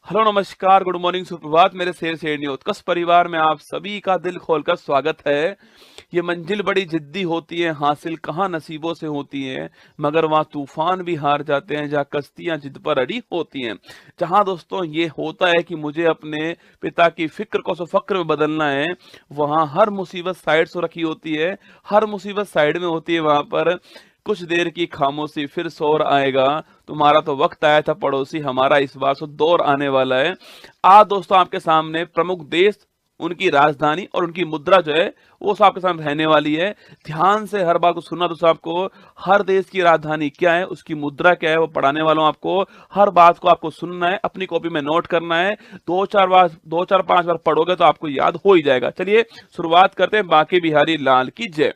Hello नमस्कार good morning सुप्रभात मेरे शेर शेरनी उत्कर्ष परिवार में आप सभी का दिल खोलकर स्वागत है। ये मंजिल बड़ी जिद्दी होती है, हासिल कहाँ नसीबों से होती है, मगर वहाँ तूफान भी हार जाते हैं जहाँ कश्तियां जिद पर अड़ी होती हैं। जहाँ दोस्तों ये होता है कि मुझे अपने पिता की फिक्र को फक्र में बदलना है, वहाँ हर मुसीबत साइड से रखी होती है, हर मुसीबत साइड में होती है। वहां पर कुछ देर की खामोशी फिर शोर आएगा, तुम्हारा तो वक्त आया था पड़ोसी, हमारा इस बार तो दौर आने वाला है। आज दोस्तों आपके सामने प्रमुख देश, उनकी राजधानी और उनकी मुद्रा जो है वो सब आपके सामने रहने वाली है। ध्यान से हर बात को सुनना दोस्तों। आपको हर देश की राजधानी क्या है, उसकी मुद्रा क्या है, वो पढ़ाने वालों आपको हर बात को आपको सुनना है, अपनी कॉपी में नोट करना है। दो चार पांच बार पढ़ोगे तो आपको याद हो ही जाएगा। चलिए शुरुआत करते हैं। बांके बिहारी लाल की जय।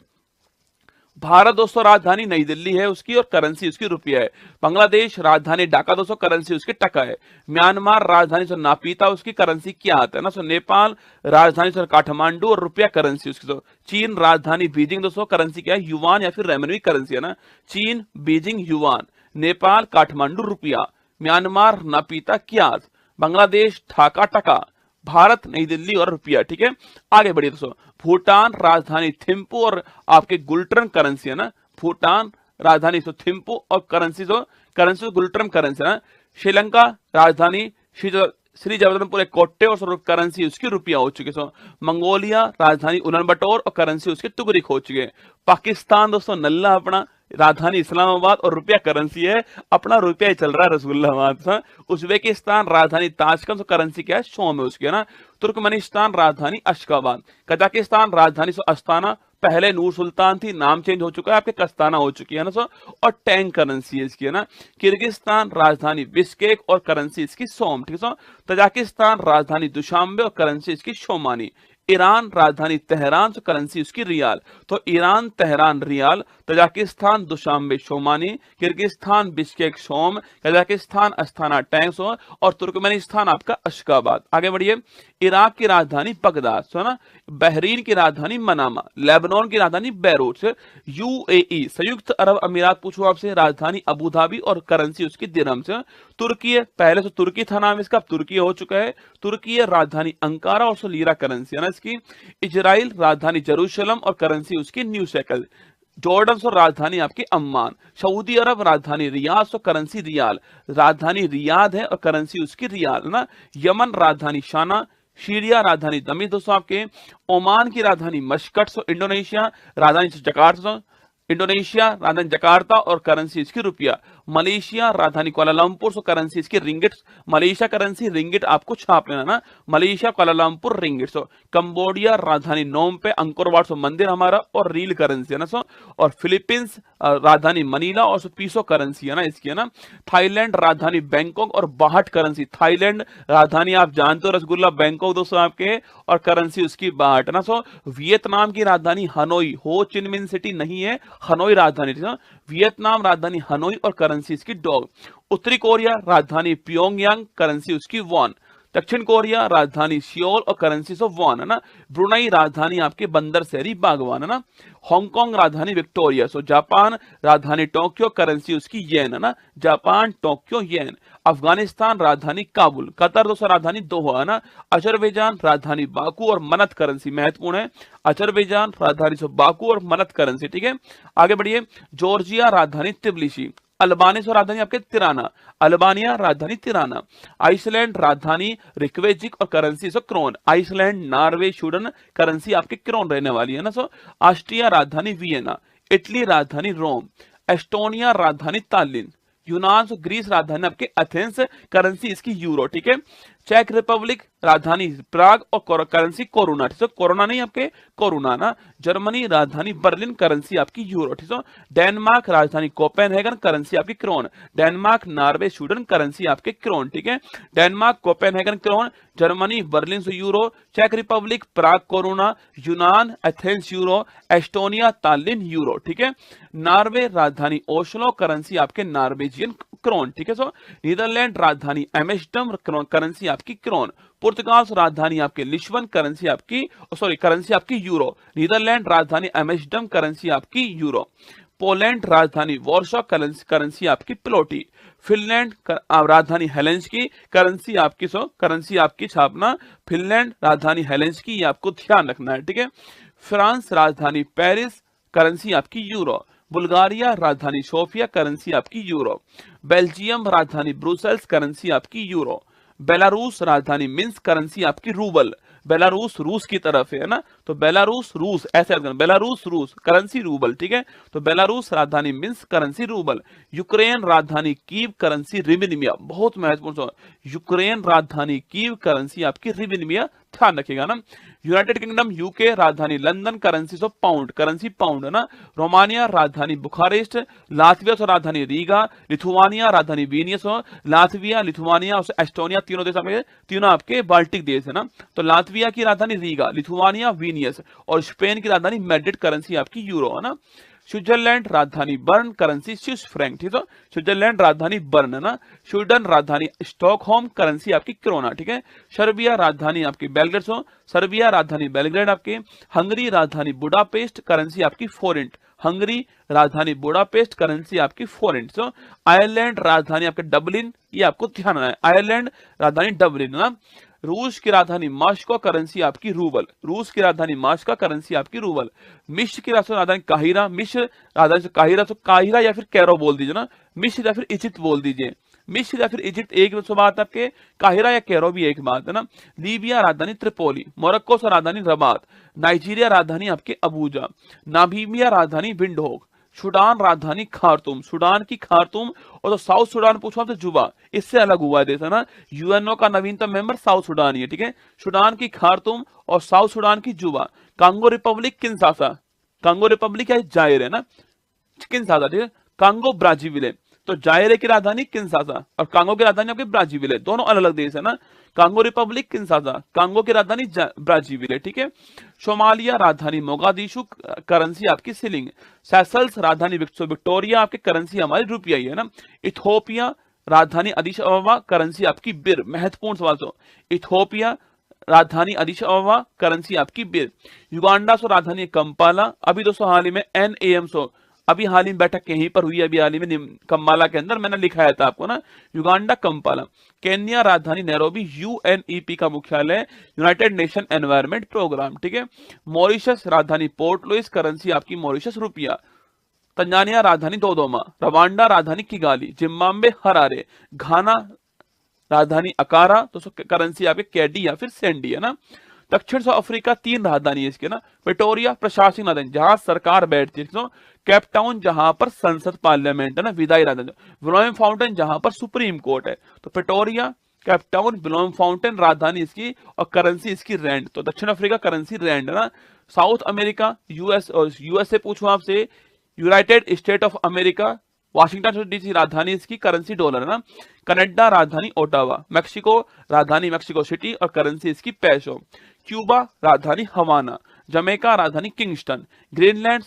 भारत दोस्तों राजधानी नई दिल्ली है उसकी, और करेंसी उसकी रुपया है। बांग्लादेश राजधानी ढाका दोस्तों, करेंसी उसकी टका है। म्यांमार राजधानी से नापीता, उसकी करेंसी क्या आता है ना। नेपाल राजधानी से काठमांडू और रुपया करेंसी उसकी। चीन राजधानी बीजिंग दोस्तों, करेंसी क्या है, युवान या फिर रेमनवी करेंसी है ना। चीन बीजिंग युवान, नेपाल काठमांडू रुपया, म्यांमार नापीता क्यास, बांग्लादेश ढाका टका, भारत नई दिल्ली और रुपया। ठीक है, आगे बढ़िए दोस्तों। भूटान राजधानी थिम्पू और आपके गुल्ट्रम करेंसी है ना। भूटान राजधानी तो थिम्पू और करेंसी गुल्ट्रम करेंसी है ना। श्रीलंका राजधानी श्री जगन्नाथपुर कोट्टे और करेंसी उसकी रुपया हो चुकी है। मंगोलिया राजधानी उलानबटोर और करेंसी उसकी तुगरिक हो चुकी है। पाकिस्तान दोस्तों नल्ला अपना, राजधानी इस्लामाबाद और रुपया करेंसी है, अपना रुपया ही चल रहा है रसगुल्लाबाद। उज्बेकिस्तान राजधानी ताशकंद, करेंसी क्या है, सोम है उसकी है ना। तुर्कमेनिस्तान राजधानी अशगाबाद, कजाकिस्तान राजधानी अस्ताना, पहले नूर सुल्तान थी, नाम चेंज हो चुका है, आपके कस्ताना हो चुकी है ना सो, और टैंग करेंसी है इसकी है ना। किर्गिस्तान राजधानी बिश्केक और करेंसी इसकी सोम। ठीक है। तजाकिस्तान राजधानी दुशांबे और करेंसी इसकी शोमानी। ईरान राजधानी तेहरान तो करेंसी उसकी रियाल। तो Iran Tehran rial, Tajikistan Dushanbe somoni, Kyrgyzstan Bishkek som, Kazakhstan Astana टैंसो और तुर्कमेनिस्तान आपका अशगाबाद। आगे बढ़िए। इराक की राजधानी बगदाद है ना। बहरीन की राजधानी मनामा, लेबनान की राजधानी बैरूत, यूएई संयुक्त अरब अमीरात पूछो आपसे, राजधानी अबू धाबी और करेंसी उसकी दिरहम से। तुर्की, पहले तो तुर्की था नाम इसका, अब तुर्की हो चुका है। तुर्की राजधानी अंकारा और लीरा करेंसी है ना इसकी। इजराइल राजधानी जेरूशलम और करेंसी उसकी न्यू शेकल। जॉर्डन और राजधानी आपकी अम्मान। सऊदी अरब राजधानी रियाद और करेंसी रियाल, राजधानी रियाद है और करेंसी उसकी रियाल ना। यमन राजधानी शाना, सीरिया राजधानी दमिश्क दोस्तों आपके। ओमान की राजधानी मस्कट, इंडोनेशिया राजधानी जकार्ता, इंडोनेशिया राजधानी जकार्ता और करेंसी इसकी रुपया। मलेशिया राजधानी कुआलालंपुर, सो करेंसी इसकी रिंगिट। मलेशिया करेंसी रिंगिट आपको छाप लेना ना, मलेशिया कुआलालंपुर रिंगिट। सो कंबोडिया राजधानी नोम पे, अंकोरवाट सो मंदिर हमारा और रील करेंसी है ना सो। और फिलीपींस राजधानी मनीला और सो पीसो करेंसी है ना इसकी है ना। थाईलैंड राजधानी बैंकॉक और बाहट करेंसी। थाईलैंड राजधानी आप जानते हो रसगुल्ला, बैंकॉक दोस्तों आपके, और करेंसी उसकी बाहट है ना सो। वियतनाम की राजधानी हनोई, हो चिनमिन सिटी नहीं है, हनोई राजधानी। वियतनाम राजधानी हनोई और करेंसी इसकी डॉग। उत्तरी कोरिया राजधानी प्योंगयांग, करेंसी उसकी वॉन। दक्षिण कोरिया राजधानी सियोल और करेंसी सो वॉन है ना। ब्रुनई राजधानी आपके बंदर शहरी बागवान है ना। हांगकांग राजधानी विक्टोरिया। सो जापान राजधानी टोक्यो, करेंसी उसकी येन है ना। जापान टोक्यो येन। अफगानिस्तान राजधानी काबुल। कतर दोस्तों राजधानी दोहा है ना। अजरबैजान राजधानी बाकू और मनत, करेंसी महत्वपूर्ण है, अजरबैजान राजधानी से बाकू और मनत करेंसी। ठीक है, आगे बढ़िए। जॉर्जिया राजधानी तिब्लिसी। अल्बानिया राजधानी आपके तिराना, अल्बानिया राजधानी तिराना। आइसलैंड राजधानी रिक्वेजिक और currency so krone. Iceland Norway Sweden, currency आपके क्रोन रहने वाली है ना सो। ऑस्ट्रिया राजधानी वियना। इटली राजधानी रोम। एस्टोनिया राजधानी तालिन। यूनान ग्रीस राजधानी आपके एथेंस, करेंसी इसकी यूरो। ठीक है। चेक रिपब्लिक राजधानी प्राग और करेंसी कोरोना। ठीक है, कोरोना नहीं आपके, कोरोना ना। जर्मनी राजधानी बर्लिन, करेंसी आपकी यूरो। ठीक है। डेनमार्क राजधानी कोपेनहेगन, करेंसी आपकी krone. Denmark Norway Sweden, currency आपके क्रोन। ठीक है, Denmark Copenhagen krone, Germany Berlin से यूरो, चेक रिपब्लिक प्राग कोरोना, यूनान Athens euro, Estonia Tallinn euro. ठीक है। नॉर्वे राजधानी ओस्लो, करेंसी आपके नॉर्वेजियन क्रोन। ठीक है। सो नीदरलैंड राजधानी एम्स्टर्डम, करेंसी आपकी क्रोन। पुर्तगाल राजधानी आपके लिस्बन, करेंसी आपकी करेंसी आपकी यूरो। नीदरलैंड राजधानी एम्स्टर्डम, करेंसी आपकी यूरो। पोलैंड राजधानी वॉर्सो, करेंसी आपकी प्लोटी। फिनलैंड राजधानी हेलेंस्की, करेंसी आपकी छापना फिनलैंड, राजधानी हेलेंस्की, ये आपको ध्यान रखना है, ठीक है। फ्रांस राजधानी पेरिस, करेंसी आपकी यूरो। बुल्गारिया राजधानी सोफिया, करेंसी आपकी यूरो। बेल्जियम राजधानी ब्रुसेल्स, करेंसी आपकी यूरो। बेलारूस राजधानी मिन्स्क, करेंसी आपकी रूबल। बेलारूस रूस की तरफ है ना, तो बेलारूस रूस ऐसे याद करना, बेलारूस रूस करेंसी रूबल, ठीक है। तो बेलारूस राजधानी मिन्स्क, करेंसी रूबल। यूक्रेन राजधानी कीव, करेंसी रिविनिमिया, बहुत महत्वपूर्ण। यूक्रेन राजधानी कीव, करेंसी आपकी रिविनिमिया, ध्यान रखिएगा ना। यूनाइटेड किंगडम यूके राजधानी London, currency of pound, currency pound है ना। रोमानिया राजधानी बुखारेस्ट, लातविया राजधानी रीगा, लिथुआनिया राजधानी विनियस, लातविया, लिथुआनिया और एस्टोनिया तीनों आपके बाल्टिक देश है ना। तो लातविया की राजधानी रीगा, लिथुआनिया विनियस और स्पेन की राजधानी मैड्रिड, करेंसी आपकी यूरो है ना। स्विट्जरलैंड राजधानी बर्न, करेंसी स्विस फ्रैंक, ठीक है। स्विट्जरलैंड राजधानी बर्न है ना। स्वीडन राजधानी स्टॉकहोम, करेंसी आपकी क्रोना, ठीक है। सर्बिया राजधानी आपकी बेलग्रेड, सर्बिया राजधानी बेलग्रेड आपके। हंगरी राजधानी बुडापेस्ट, करेंसी आपकी फोरेंट, हंगरी राजधानी बुडापेस्ट, करेंसी आपकी फोरेंट। आयरलैंड राजधानी आपके डबलिन, ये आपको ध्यान रखना है, आयरलैंड राजधानी डबलिन है ना। रूस की राजधानी मास्को, करेंसी आपकी रूबल, रूस की राजधानी मास्को, करेंसी आपकी रूबल। मिस्र की राजधानी काहिरा, मिस्र राजधानी काहिरा, तो काहिरा या फिर कैरो बोल दीजिए ना, मिस्र या फिर इजिप्ट बोल दीजिए, मिस्र या फिर इजिप्ट एक बात आपके, काहिरा या कैरो भी एक बात है ना। लीबिया राजधानी त्रिपोली, मोरक्को से राजधानी रबात, नाइजीरिया राजधानी आपके अबूजा, नामीबिया राजधानी विंडहोक, सूडान राजधानी खार्तूम, सूडान की खार्तूम। और तो साउथ सूडान पूछो आपसे जुबा, इससे अलग हुआ है देश है ना, यूएनओ का नवीनतम मेंबर साउथ सूडान ही है, ठीक है। सूडान की खार्तूम और साउथ सूडान की जुबा। Congo Republic Kinshasa, Congo Republic या जायर है ना, किंशासा, ठीक है। कांगो ब्राजीविले, तो जायरे की राजधानी किंशासा और कांगो की राजधानी आपके ब्राजीविले, दोनों अलग अलग देश है ना। कांगो रिपब्लिक किंशासा, कांगो की राजधानी ब्राजीविले, ठीक है। सोमालिया राजधानी मोगादिशु, करेंसी आपकी सिलिंग। सेशल्स राजधानी विक्टोरिया, आपकी करेंसी हमारी रुपया ही है ना। इथोपिया राजधानी अदिश अबबा, करेंसी आपकी बिर, महत्वपूर्ण सवाल। तो इथोपिया राजधानी अदिश अबबा, करेंसी आपकी बिर। युगांडा सो राजधानी कंपाला, अभी दोस्तों हाल ही में NAM सो, अभी हाल ही में बैठक यहीं पर हुई, अभी हाल ही में कंपाला के अंदर, मैंने लिखाया था आपको ना, युगांडा कंपाला। केन्या राजधानी नैरोबी, UNEP का मुख्यालय, यूनाइटेड नेशन एनवायरमेंट प्रोग्राम, ठीक है। मॉरिशस राजधानी पोर्ट लुइस, करेंसी आपकी मॉरिशस रुपया। तंजानिया राजधानी दोदोमा, रवांडा राजधानी किगाली, जिम्बाब्वे हरारे, घाना राजधानी अकारा, तो करेंसी आपके कैडी या फिर सेंडी है ना। दक्षिण अफ्रीका 3 राजधानी है इसके ना, प्रिटोरिया प्रशासनिक राजधानी जहां सरकार बैठती है, तो कैपटाउन जहां पर संसद पार्लियामेंट है ना, विदाई राजधानी। विलोम फाउंटेन जहां पर सुप्रीम कोर्ट है, तो प्रिटोरिया, कैपटाउन, विलोम फाउंटेन राजधानी इसकी और करेंसी इसकी रैंड, तो दक्षिण अफ्रीका करेंसी रैंड है ना। साउथ अमेरिका यूएस और यूएस से पूछूं आपसे, United state of America, Washington DC राजधानी इसकी, करेंसी डॉलर है ना। कनाडा राजधानी ओटावा, मैक्सिको राजधानी मैक्सिको सिटी और करेंसी इसकी पेसो। क्यूबा राजधानी हवाना, जमैका राजधानी किंगस्टन, ग्रीनलैंड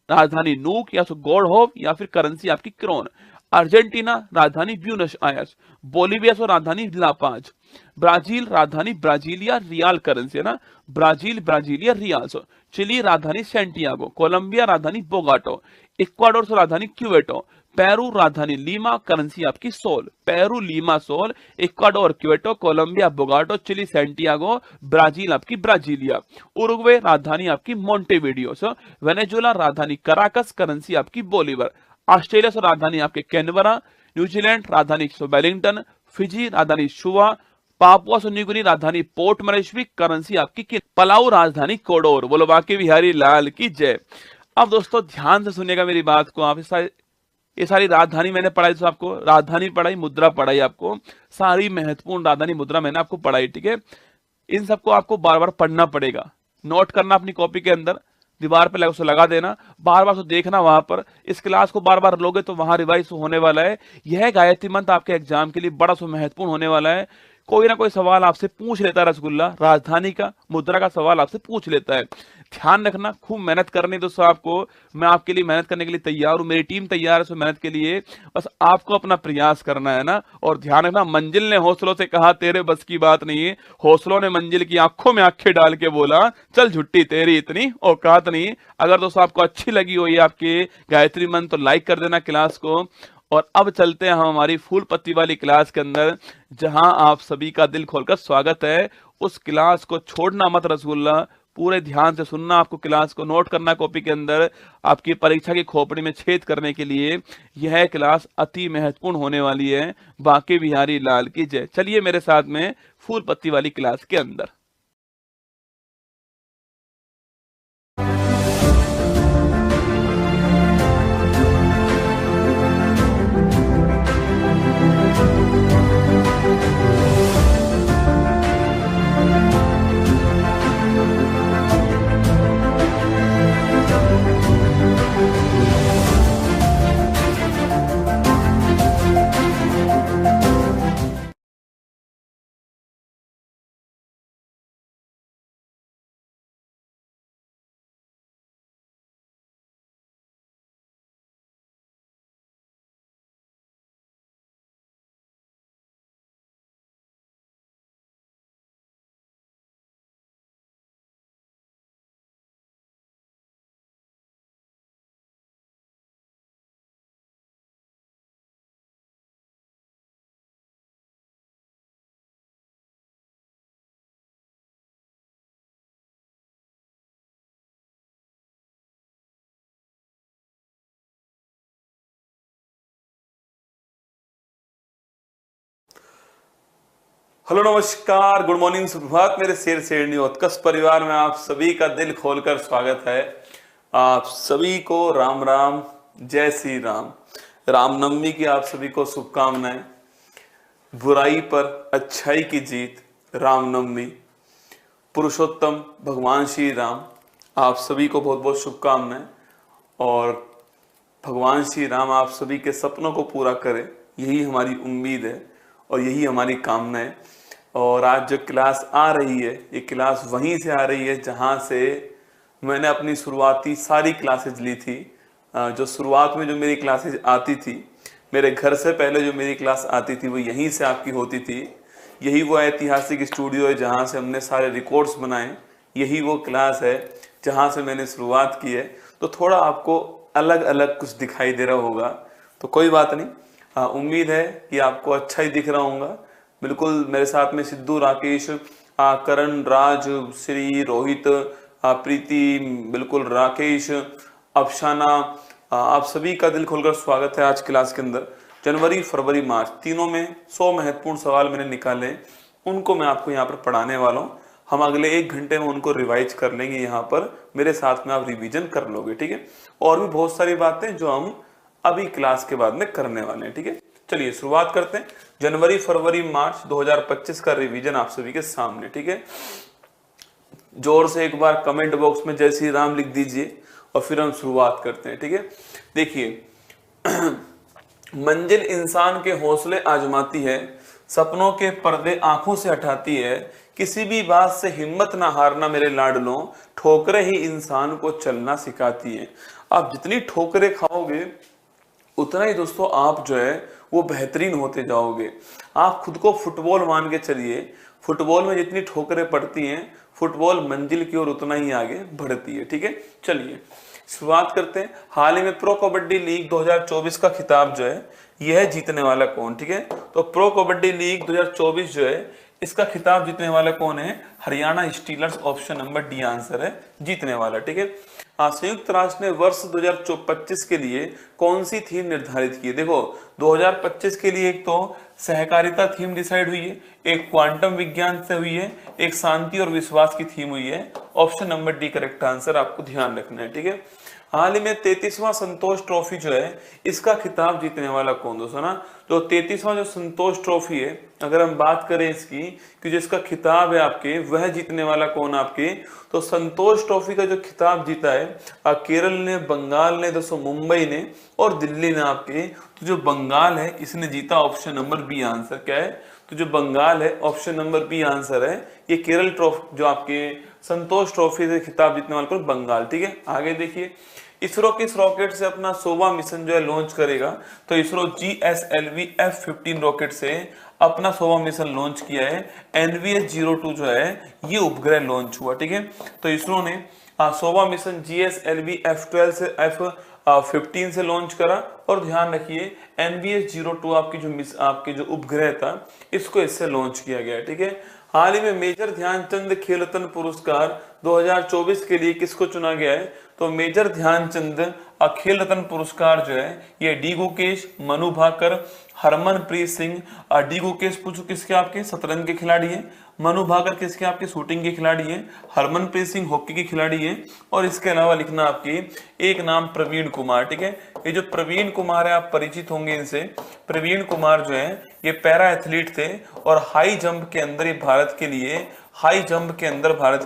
राजधानी नूक या गोल्डहोफ या फिर करेंसी आपकी क्रोन। अर्जेंटीना राजधानी ब्यूनस आयर्स, बोलिविया सो राजधानी लापाज, ब्राजील राजधानी ब्राजीलिया रियाल, करेंसी है ना, ब्राजील ब्राजीलिया रियाल। चिली राजधानी सेंटियागो, कोलंबिया राजधानी बोगाटो, इक्वाडोर से राजधानी क्यूवेटो, पेरू राजधानी लीमा, करेंसी आपकी sol, Peru Lima sol, Ecuador Quito, Colombia Bogota, Chile Santiago, Brazil आपकी ब्राजीलिया। उरुग्वे राजधानी आपकी मोंटेविडियो, वेनेजुएला राजधानी कराकस, करेंसी आपकी बोलीवर। ऑस्ट्रेलिया से राजधानी आपके कैनबरा, न्यूजीलैंड राजधानी वेलिंगटन, फिजी राजधानी शुआ, पापुआ न्यू गिनी राजधानी पोर्ट मोरेस्बी, करेंसी आपकी पलाऊ राजधानी कोडोर। बोलो बाकी बिहारी लाल की जय। अब दोस्तों ध्यान से सुनिएगा मेरी बात को, आप ये सारी राजधानी मैंने पढ़ाई, तो आपको राजधानी पढ़ाई, मुद्रा पढ़ाई, आपको सारी महत्वपूर्ण राजधानी मुद्रा मैंने आपको पढ़ाई, ठीक है। इन सबको आपको बार बार पढ़ना पड़ेगा, नोट करना अपनी कॉपी के अंदर, दीवार पे उसे लगा देना, बार बार तो देखना वहां पर, इस क्लास को बार बार लोगे तो वहां रिवाइज होने वाला है। यह गायत्री मंत्र आपके एग्जाम के लिए बड़ा महत्वपूर्ण होने वाला है। कोई ना कोई सवाल आपसे पूछ लेता है, रसगुल्ला राजधानी का मुद्रा का सवाल आपसे पूछ लेता है। ध्यान रखना, खूब मेहनत करनी दोस्तों आपको, मैं आपके लिए मेहनत करने के लिए तैयार हूं, मेरी टीम तैयार है सो मेहनत के लिए, बस आपको अपना प्रयास करना है ना। और ध्यान रखना, मंजिल ने हौसलों से कहा तेरे बस की बात नहीं है, हौसलों ने मंजिल की आंखों में आंखें डाल के बोला चल झुट्टी तेरी इतनी औकात नहीं। अगर दोस्तों आपको अच्छी लगी हो ये आपके गायत्री मंत्र तो लाइक कर देना क्लास को, और अब चलते हैं हम हमारी फूल पत्ती वाली क्लास के अंदर, जहां आप सभी का दिल खोलकर स्वागत है। उस क्लास को छोड़ना मत रसगुल्ला, पूरे ध्यान से सुनना, आपको क्लास को नोट करना कॉपी के अंदर, आपकी परीक्षा की खोपड़ी में छेद करने के लिए। यह क्लास अति महत्वपूर्ण होने वाली है। बांके बिहारी लाल की जय। चलिए मेरे साथ में फूल पत्ती वाली क्लास के अंदर। हेलो, नमस्कार, गुड मॉर्निंग, सुप्रभात मेरे शेर शेरनी उत्कर्ष परिवार में आप सभी का दिल खोलकर स्वागत है। आप सभी को राम राम, जय श्री राम। रामनवमी की आप सभी को शुभकामनाएं। बुराई पर अच्छाई की जीत, रामनवमी, पुरुषोत्तम भगवान श्री राम, आप सभी को बहुत बहुत शुभकामनाएं। और भगवान श्री राम आप सभी के सपनों को पूरा करें, यही हमारी उम्मीद है और यही हमारी कामना है। और आज जो क्लास आ रही है, ये क्लास वहीं से आ रही है जहां से मैंने अपनी शुरुआती सारी क्लासेज ली थी। जो शुरुआत में जो मेरी क्लासेज आती थी, मेरे घर से पहले जो मेरी क्लास आती थी, वो यहीं से आपकी होती थी। यही वो ऐतिहासिक स्टूडियो है जहां से हमने सारे रिकॉर्ड्स बनाए। यही वो क्लास है जहां से मैंने शुरुआत की है। तो थोड़ा आपको अलग अलग कुछ दिखाई दे रहा होगा, तो कोई बात नहीं। उम्मीद है कि आपको अच्छा ही दिख रहा होगा। बिल्कुल मेरे साथ में सिद्धू, राकेश, करण, राज, श्री, रोहित, प्रीति, बिल्कुल राकेश, अफसाना, आप सभी का दिल खोलकर स्वागत है आज क्लास के अंदर। जनवरी, फरवरी, मार्च तीनों में 100 महत्वपूर्ण सवाल मैंने निकाले, उनको मैं आपको यहाँ पर पढ़ाने वाला हूँ। हम अगले 1 घंटे में उनको रिवाइज कर लेंगे, यहाँ पर मेरे साथ में आप रिवीजन कर लोगे, ठीक है। और भी बहुत सारी बातें जो हम अभी क्लास के बाद में करने वाले हैं, ठीक है। चलिए शुरुआत करते हैं। जनवरी, फरवरी, मार्च 2025 का रिवीजन आप सभी के सामने, ठीक है। जोर से एक बार कमेंट बॉक्स में जय श्री राम लिख दीजिए और फिर हम शुरुआत करते हैं, ठीक है। देखिए, मंजिल इंसान के हौसले आजमाती है, सपनों के पर्दे आंखों से हटाती है, किसी भी बात से हिम्मत ना हारना मेरे लाडलों, ठोकरें ही इंसान को चलना सिखाती है। आप जितनी ठोकरें खाओगे उतना ही दोस्तों आप जो है वो बेहतरीन होते जाओगे। आप खुद को फुटबॉल मान के चलिए, फुटबॉल में जितनी ठोकरें पड़ती हैं, फुटबॉल मंजिल की ओर उतना ही आगे बढ़ती है, ठीक है। चलिए शुरुआत करते हैं। हाल ही में प्रो कबड्डी लीग 2024 का खिताब जो है यह जीतने वाला कौन, ठीक है। तो प्रो कबड्डी लीग 2024 जो है इसका खिताब जीतने वाला कौन है? Haryana stealers, option number D answer है जीतने वाला, ठीक है। संयुक्त राष्ट्र ने वर्ष 2025 के लिए कौन सी थीम निर्धारित की है? देखो 2025 के लिए एक तो सहकारिता थीम डिसाइड हुई है, एक क्वांटम विज्ञान से हुई है, एक शांति और विश्वास की थीम हुई है। Option number D correct answer आपको ध्यान रखना है, ठीक है। हाल ही में 33वां संतोष ट्रॉफी जो है इसका खिताब जीतने वाला कौन दोस्तों ना? तो 33वां जो संतोष ट्रॉफी है, अगर हम बात करें इसकी कि जिसका खिताब है आपके, वह जीतने वाला कौन आपके? तो संतोष ट्रॉफी का जो खिताब जीता है केरल ने, बंगाल ने, दोस्तों मुंबई ने और दिल्ली ने आपके। तो जो बंगाल है इसने जीता, ऑप्शन नंबर बी आंसर क्या है? तो जो बंगाल है ऑप्शन नंबर बी आंसर है। ये केरल ट्रॉफी जो आपके संतोष ट्रॉफी से खिताब जीतने वाला कौन? बंगाल, ठीक है। आगे देखिए, इसरो किस रॉकेट से अपना 100वां मिशन जो है लॉन्च करेगा? तो इसरो GSLV F-15 रॉकेट से अपना 100वां मिशन लॉन्च किया है। NVS-02 जो है ये उपग्रह लॉन्च हुआ, ठीक है। तो इसरो ने सोवा मिशन GSLV F12 से F15 से लॉन्च करा। और ध्यान रखिए NVS-02 आपकी जो उपग्रह था इसको इससे लॉन्च किया गया, ठीक है। हाल ही में मेजर ध्यानचंद खेल रत्न पुरस्कार 2024 के लिए किसको चुना गया है? तो मेजर ध्यानचंद खेल रत्न पुरस्कार जो है ये डी गुकेश, मनु भाकर, हरमनप्रीत सिंह। डी गुकेश पूछो किसके? आपके शतरंज के खिलाड़ी हैं। मनु भाकर किसके? आपके शूटिंग के खिलाड़ी हैं। हरमनप्रीत सिंह हॉकी के खिलाड़ी हैं। और इसके अलावा लिखना आपकी एक नाम प्रवीण कुमार, ठीक है। ये जो प्रवीण कुमार है आप परिचित होंगे इनसे। प्रवीण कुमार जो है ये पैरा एथलीट थे और हाई जंप के अंदर ये भारत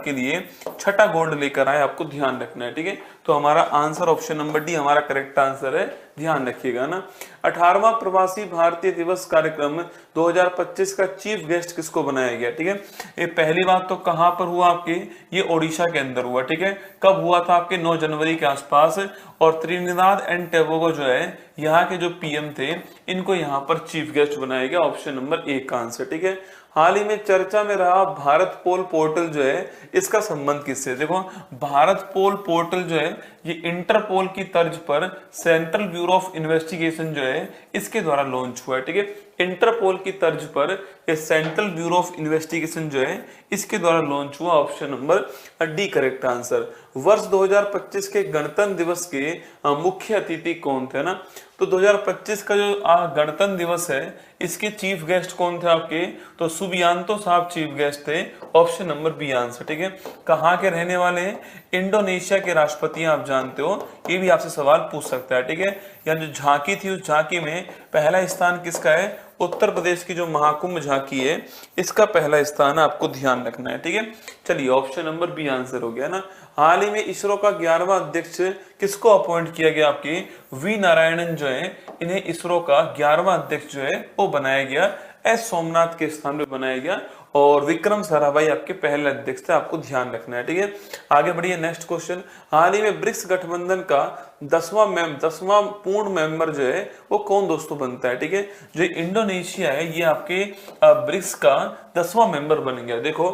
के लिए छठा गोल्ड लेकर आए। आपको ध्यान रखना है, ठीक है। तो हमारा आंसर ऑप्शन नंबर डी हमारा करेक्ट आंसर है, ध्यान रखिएगा ना। 18वां प्रवासी भारतीय दिवस कार्यक्रम 2025 का चीफ गेस्ट किसको बनाया गया, ठीक है। ये पहली बात तो कहां पर हुआ आपके? ये ओडिशा के अंदर हुआ, ठीक है। कब हुआ था? आपके 9 जनवरी के आसपास। और त्रिनिदाद एंड टोबैगो जो है यहाँ के जो पीएम थे इनको यहाँ पर चीफ गेस्ट बनाया गया। ऑप्शन नंबर 1 का आंसर, ठीक है। हाल ही में चर्चा में रहा भारत पोल पोर्टल जो है इसका संबंध किससे? देखो भारत पोल पोर्टल जो है ये इंटरपोल की तर्ज पर सेंट्रल ब्यूरो ऑफ इन्वेस्टिगेशन जो है इसके द्वारा लॉन्च हुआ है, ठीक है। इंटरपोल की तर्ज पर ये सेंट्रल ब्यूरो ऑफ इन्वेस्टिगेशन जो है इसके द्वारा लॉन्च हुआ। Option number D correct answer. वर्ष 2025 के गणतंत्र दिवस के मुख्य अतिथि कौन थे ना? तो 2025 का जो गणतंत्र दिवस है इसके चीफ गेस्ट कौन थे आपके? तो सुबियांतो साहब चीफ गेस्ट थे। ऑप्शन नंबर बी आंसर, ठीक है। कहाँ के रहने वाले हैं? इंडोनेशिया के राष्ट्रपति आप जानते हो, ये भी आपसे सवाल पूछ सकता है, ठीक है। या जो झांकी थी उस झांकी में पहला स्थान किसका है? उत्तर प्रदेश की जो महाकुंभ झांकी है इसका पहला स्थान आपको ध्यान रखना है, ठीक है। चलिए ऑप्शन नंबर बी आंसर हो गया ना। हाल ही में इसरो का 11वां अध्यक्ष किसको अपॉइंट किया गया? आपके वी नारायणन जो है इन्हें इसरो का 11वां अध्यक्ष जो है वो बनाया गया। एस सोमनाथ के स्थान पे बनाया गया। और विक्रम साराभाई आपके पहले अध्यक्ष थे, आपको ध्यान रखना है, ठीक है। आगे बढ़िए नेक्स्ट क्वेश्चन। हाल ही में ब्रिक्स गठबंधन का 10वां पूर्ण मेंबर जो है वो कौन दोस्तों बनता है, ठीक है। जो इंडोनेशिया है ये आपके ब्रिक्स का 10वां मेंबर बन गया। देखो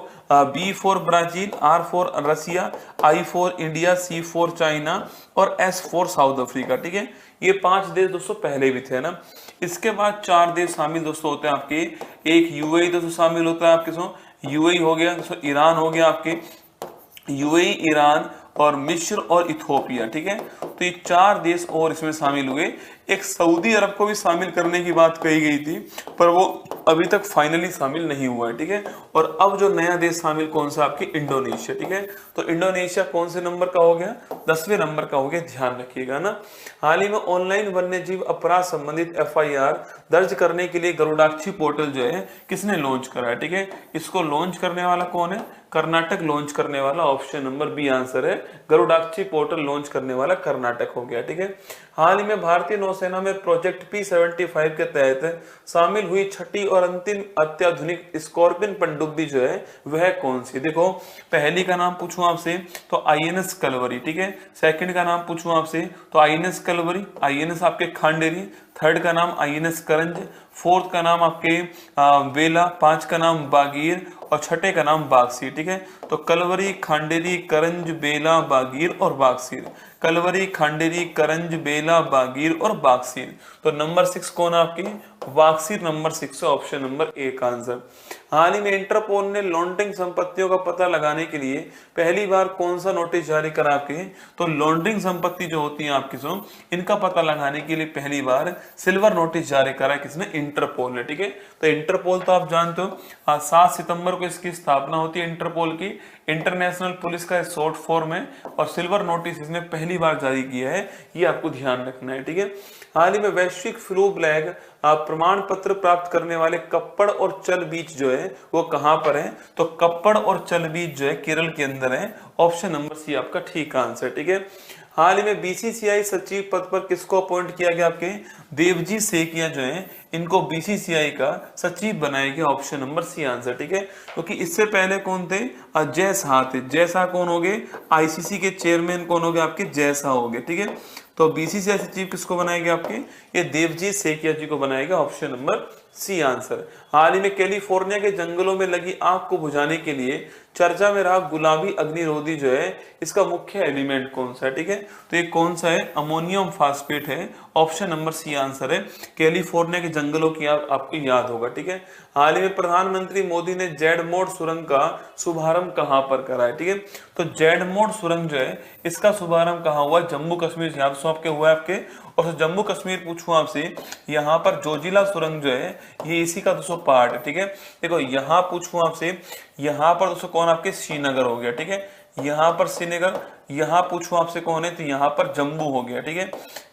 B for Brazil, R for Russia, I for India, C for China और S फॉर साउथ अफ्रीका, ठीक है। ये 5 देश दोस्तों पहले भी थे ना। इसके बाद 4 देश शामिल दोस्तों होते हैं आपके। एक UAE दोस्तों शामिल होता है आपके UAE हो गया दोस्तों, ईरान हो गया आपके, UAE, ईरान और मिस्र और इथोपिया, ठीक है। तो ये 4 देश और इसमें शामिल हुए। एक सऊदी अरब को भी शामिल करने की बात कही गई थी पर वो अभी तक फाइनली शामिल नहीं हुआ है, ठीक है। और अब जो नया देश शामिल कौन सा? आपकी इंडोनेशिया, ठीक है। तो इंडोनेशिया कौन से नंबर का हो गया? 10वें नंबर का हो गया, ध्यान रखिएगा ना। हाल ही में ऑनलाइन वन्यजीव अपराध संबंधित FIR दर्ज करने के लिए गरुड़ाक्षी पोर्टल जो है किसने लॉन्च करा है, ठीक है। इसको लॉन्च करने वाला कौन है? कर्नाटक लॉन्च करने वाला। ऑप्शन नंबर बी आंसर है, गरुड़ाक्षी पोर्टल लॉन्च करने वाला कर्नाटक हो गया, ठीक है। हाल ही में भारतीय नौसेना में प्रोजेक्ट P-75 के तहत शामिल हुई छठी और अंतिम अत्याधुनिक स्कॉर्पियन पनडुब्बी जो है वह कौन सी? देखो पहली का नाम पूछूं आपसे तो INS कलवरी, ठीक है। सेकंड का नाम पूछूं आपसे तो INS कलवरी, INS आपके खांडेरी, थर्ड का नाम INS करंज, फोर्थ का नाम आपके वेला, 5 का नाम बागीर और छठे का नाम बागसीर, ठीक है। तो कलवरी, खांडेरी, करंज, बेला, बागीर और बागसीर। कलवरी, खांडेरी, करंज, बेला, बागीर और बागसीर। तो नंबर 6 कौन आपकी? बागसीर नंबर 6 है। ऑप्शन नंबर ए का आंसर। हाल ही में इंटरपोल ने लॉन्ड्रिंग संपत्तियों का पता लगाने के लिए पहली बार कौन सा नोटिस जारी करा आपके? तो लॉन्ड्रिंग संपत्ति जो होती है आपकी इनका पता लगाने के लिए पहली बार सिल्वर नोटिस जारी करा किसने? इंटरपोल ने, ठीक है। तो इंटरपोल तो आप जानते हो 7 सितंबर को इसकी स्थापना होती है इंटरपोल की, इंटरनेशनल पुलिस का शॉर्ट फॉर्म है। और सिल्वर नोटिस इसने पहली बार जारी किया है, ये आपको ध्यान रखना है, ठीक है। हाल ही में वैश्विक फ्लू ब्लैक प्रमाण पत्र प्राप्त करने वाले कप्पड़ और चल बीच जो है वो कहां पर है? तो कप्पड़ और चल बीच जो है केरल के अंदर है। ऑप्शन नंबर सी आपका ठीक आंसर, ठीक है। हाल ही में BCCI सचिव पद पर किसको अपॉइंट किया गया? आपके देवजी सेकिया जो है इनको BCCI का सचिव बनाया गया। ऑप्शन नंबर सी आंसर, ठीक है। क्योंकि इससे पहले कौन थे? जय शाह थे। जय शाह कौन हो गए? ICC के चेयरमैन कौन हो गए? आपके जय शाह हो गए, ठीक है। तो BCCI सचिव किसको बनाएगा? आपके ये देवजी सेकिया जी को बनाएगा। Option number C answer. हाल ही में कैलिफोर्निया के जंगलों में लगी आग को बुझाने के लिए चर्चा में रहा गुलाबी अग्निरोधी जो है इसका मुख्य एलिमेंट कौन सा है, ठीक है। तो ये कौन सा है, अमोनियम फास्फेट है, ऑप्शन नंबर सी आंसर है। कैलिफोर्निया के जंगलों की आपको याद होगा, ठीक है। हाल ही में प्रधानमंत्री मोदी ने जेड मोड सुरंग का शुभारंभ कहां पर करा है, ठीक है। तो जेड मोड सुरंग जो है इसका शुभारंभ कहां हुआ, जम्मू कश्मीर याद सो आपके हुआ है आपके। और जम्मू कश्मीर पूछूं आपसे, यहाँ पर जोजिला सुरंग जो है ये इसी का दोस्तों पार्ट है, ठीक है। देखो यहाँ पूछूं आपसे, यहाँ पर दोस्तों कौन आपके श्रीनगर हो गया, ठीक है। यहाँ पर श्रीनगर, यहाँ पूछूं आपसे कौन है, तो यहाँ पर जम्मू हो गया, ठीक है।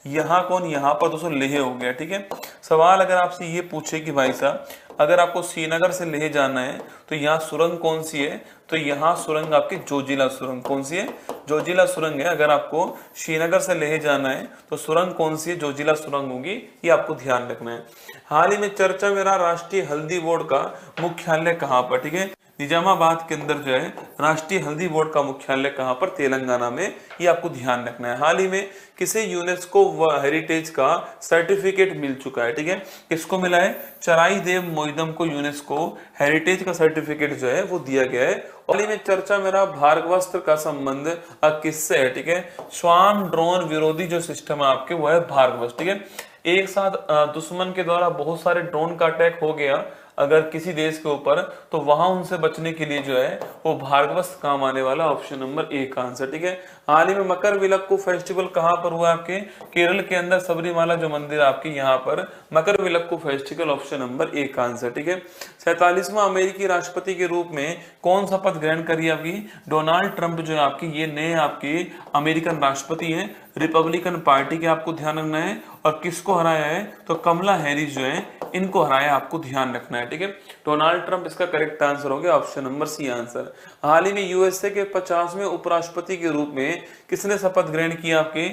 यहाँ कौन, यहाँ पर दोस्तों लेह हो गया, ठीक है। सवाल अगर आपसे ये पूछे कि भाई साहब अगर आपको श्रीनगर से लेह जाना है तो यहाँ सुरंग कौन सी है, तो यहाँ सुरंग आपकी जोजिला सुरंग, कौन सी है, जोजिला सुरंग है। अगर आपको श्रीनगर से लेह जाना है तो सुरंग कौन सी है, जोजिला सुरंग होगी, ये आपको ध्यान रखना है। हाल ही में चर्चा में रहा राष्ट्रीय हल्दी बोर्ड का मुख्यालय कहाँ पर, ठीक है। निजामाबाद के अंदर जो है राष्ट्रीय हल्दी बोर्ड का मुख्यालय कहां पर, तेलंगाना में, ये आपको ध्यान रखना है। हाल ही में किसे यूनेस्को हेरिटेज का सर्टिफिकेट मिल चुका है, ठीक है। किसको मिला है, चराई देव मोइदम को यूनेस्को हेरिटेज का सर्टिफिकेट जो है वो दिया गया है। हाल ही में चर्चा में रहा भार्गवास्त्र का संबंध किससे है, ठीक है। स्वान ड्रोन विरोधी जो सिस्टम है आपके वो है भार्गवास्त्र, ठीक है। एक साथ दुश्मन के द्वारा बहुत सारे ड्रोन का अटैक हो गया अगर किसी देश के ऊपर, तो वहां उनसे बचने के लिए जो है वो भार्गवास्त्र काम आने वाला, ऑप्शन नंबर ए का आंसर, ठीक है। हाल ही में मकर विलक्कू फेस्टिवल कहां पर हुआ आपके, केरल के अंदर सबरीमाला जो मंदिर आपके यहाँ पर Makara Vilakku festival, option number A का आंसर, ठीक है। 47वां अमेरिकी राष्ट्रपति के रूप में कौन शपथ ग्रहण करी आपकी, डोनाल्ड ट्रंप जो है आपकी ये नए आपके अमेरिकन राष्ट्रपति हैं। रिपब्लिकन पार्टी के आपको ध्यान रखना है। और किसको हराया है, तो कमला हैरिस जो है इनको हराया, आपको ध्यान रखना है, ठीक है। डोनाल्ड ट्रंप इसका करेक्ट आंसर हो गया, ऑप्शन नंबर सी आंसर। हाल ही में यूएसए के 50वें उपराष्ट्रपति के रूप में किसने शपथ ग्रहण किया आपके,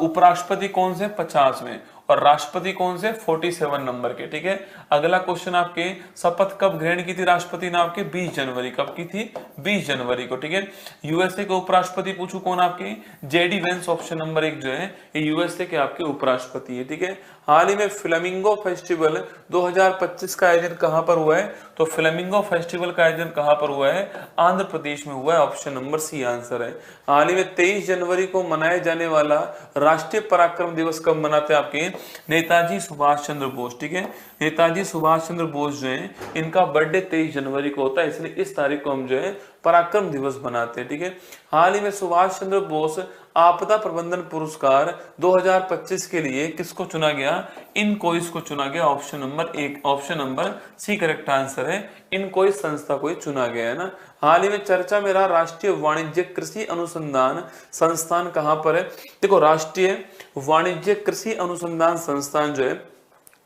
उपराष्ट्रपति कौन से 50वें और राष्ट्रपति कौन से 47 नंबर के, ठीक है। अगला क्वेश्चन आपके, शपथ कब ग्रहण की थी राष्ट्रपति ने आपके, 20 जनवरी, कब की थी, 20 जनवरी को, ठीक है। यूएसए के उपराष्ट्रपति पूछू कौन आपके, जेडी वेंस, ऑप्शन नंबर 1 जो है ये यूएसए के आपके उपराष्ट्रपति है, ठीक है। हाल ही में फ्लेमिंगो फेस्टिवल 2025 का आयोजन कहां पर हुआ है, तो फ्लेमिंगो फेस्टिवल का आयोजन कहां पर हुआ है, आंध्र प्रदेश में हुआ है, ऑप्शन नंबर सी आंसर है। हाल ही में 23 जनवरी को मनाए जाने वाला राष्ट्रीय पराक्रम दिवस कब मनाते हैं आपके, नेताजी सुभाष चंद्र बोस, ठीक है। नेताजी सुभाष चंद्र बोस जो है इनका बर्थडे 23 जनवरी को होता है, इसलिए इस तारीख को हम जो है पराक्रम दिवस बनाते हैं, ठीक है। हाल ही में सुभाष चंद्र बोस आपदा प्रबंधन पुरस्कार 2025 के लिए किसको चुना गया, इनकोइस को चुना गया, option number 1, option number C correct answer है, इनकोइस संस्था को चुना गया है ना। हाल ही में चर्चा में रहा राष्ट्रीय वाणिज्य कृषि अनुसंधान संस्थान कहां पर है, देखो राष्ट्रीय वाणिज्य कृषि अनुसंधान संस्थान जो है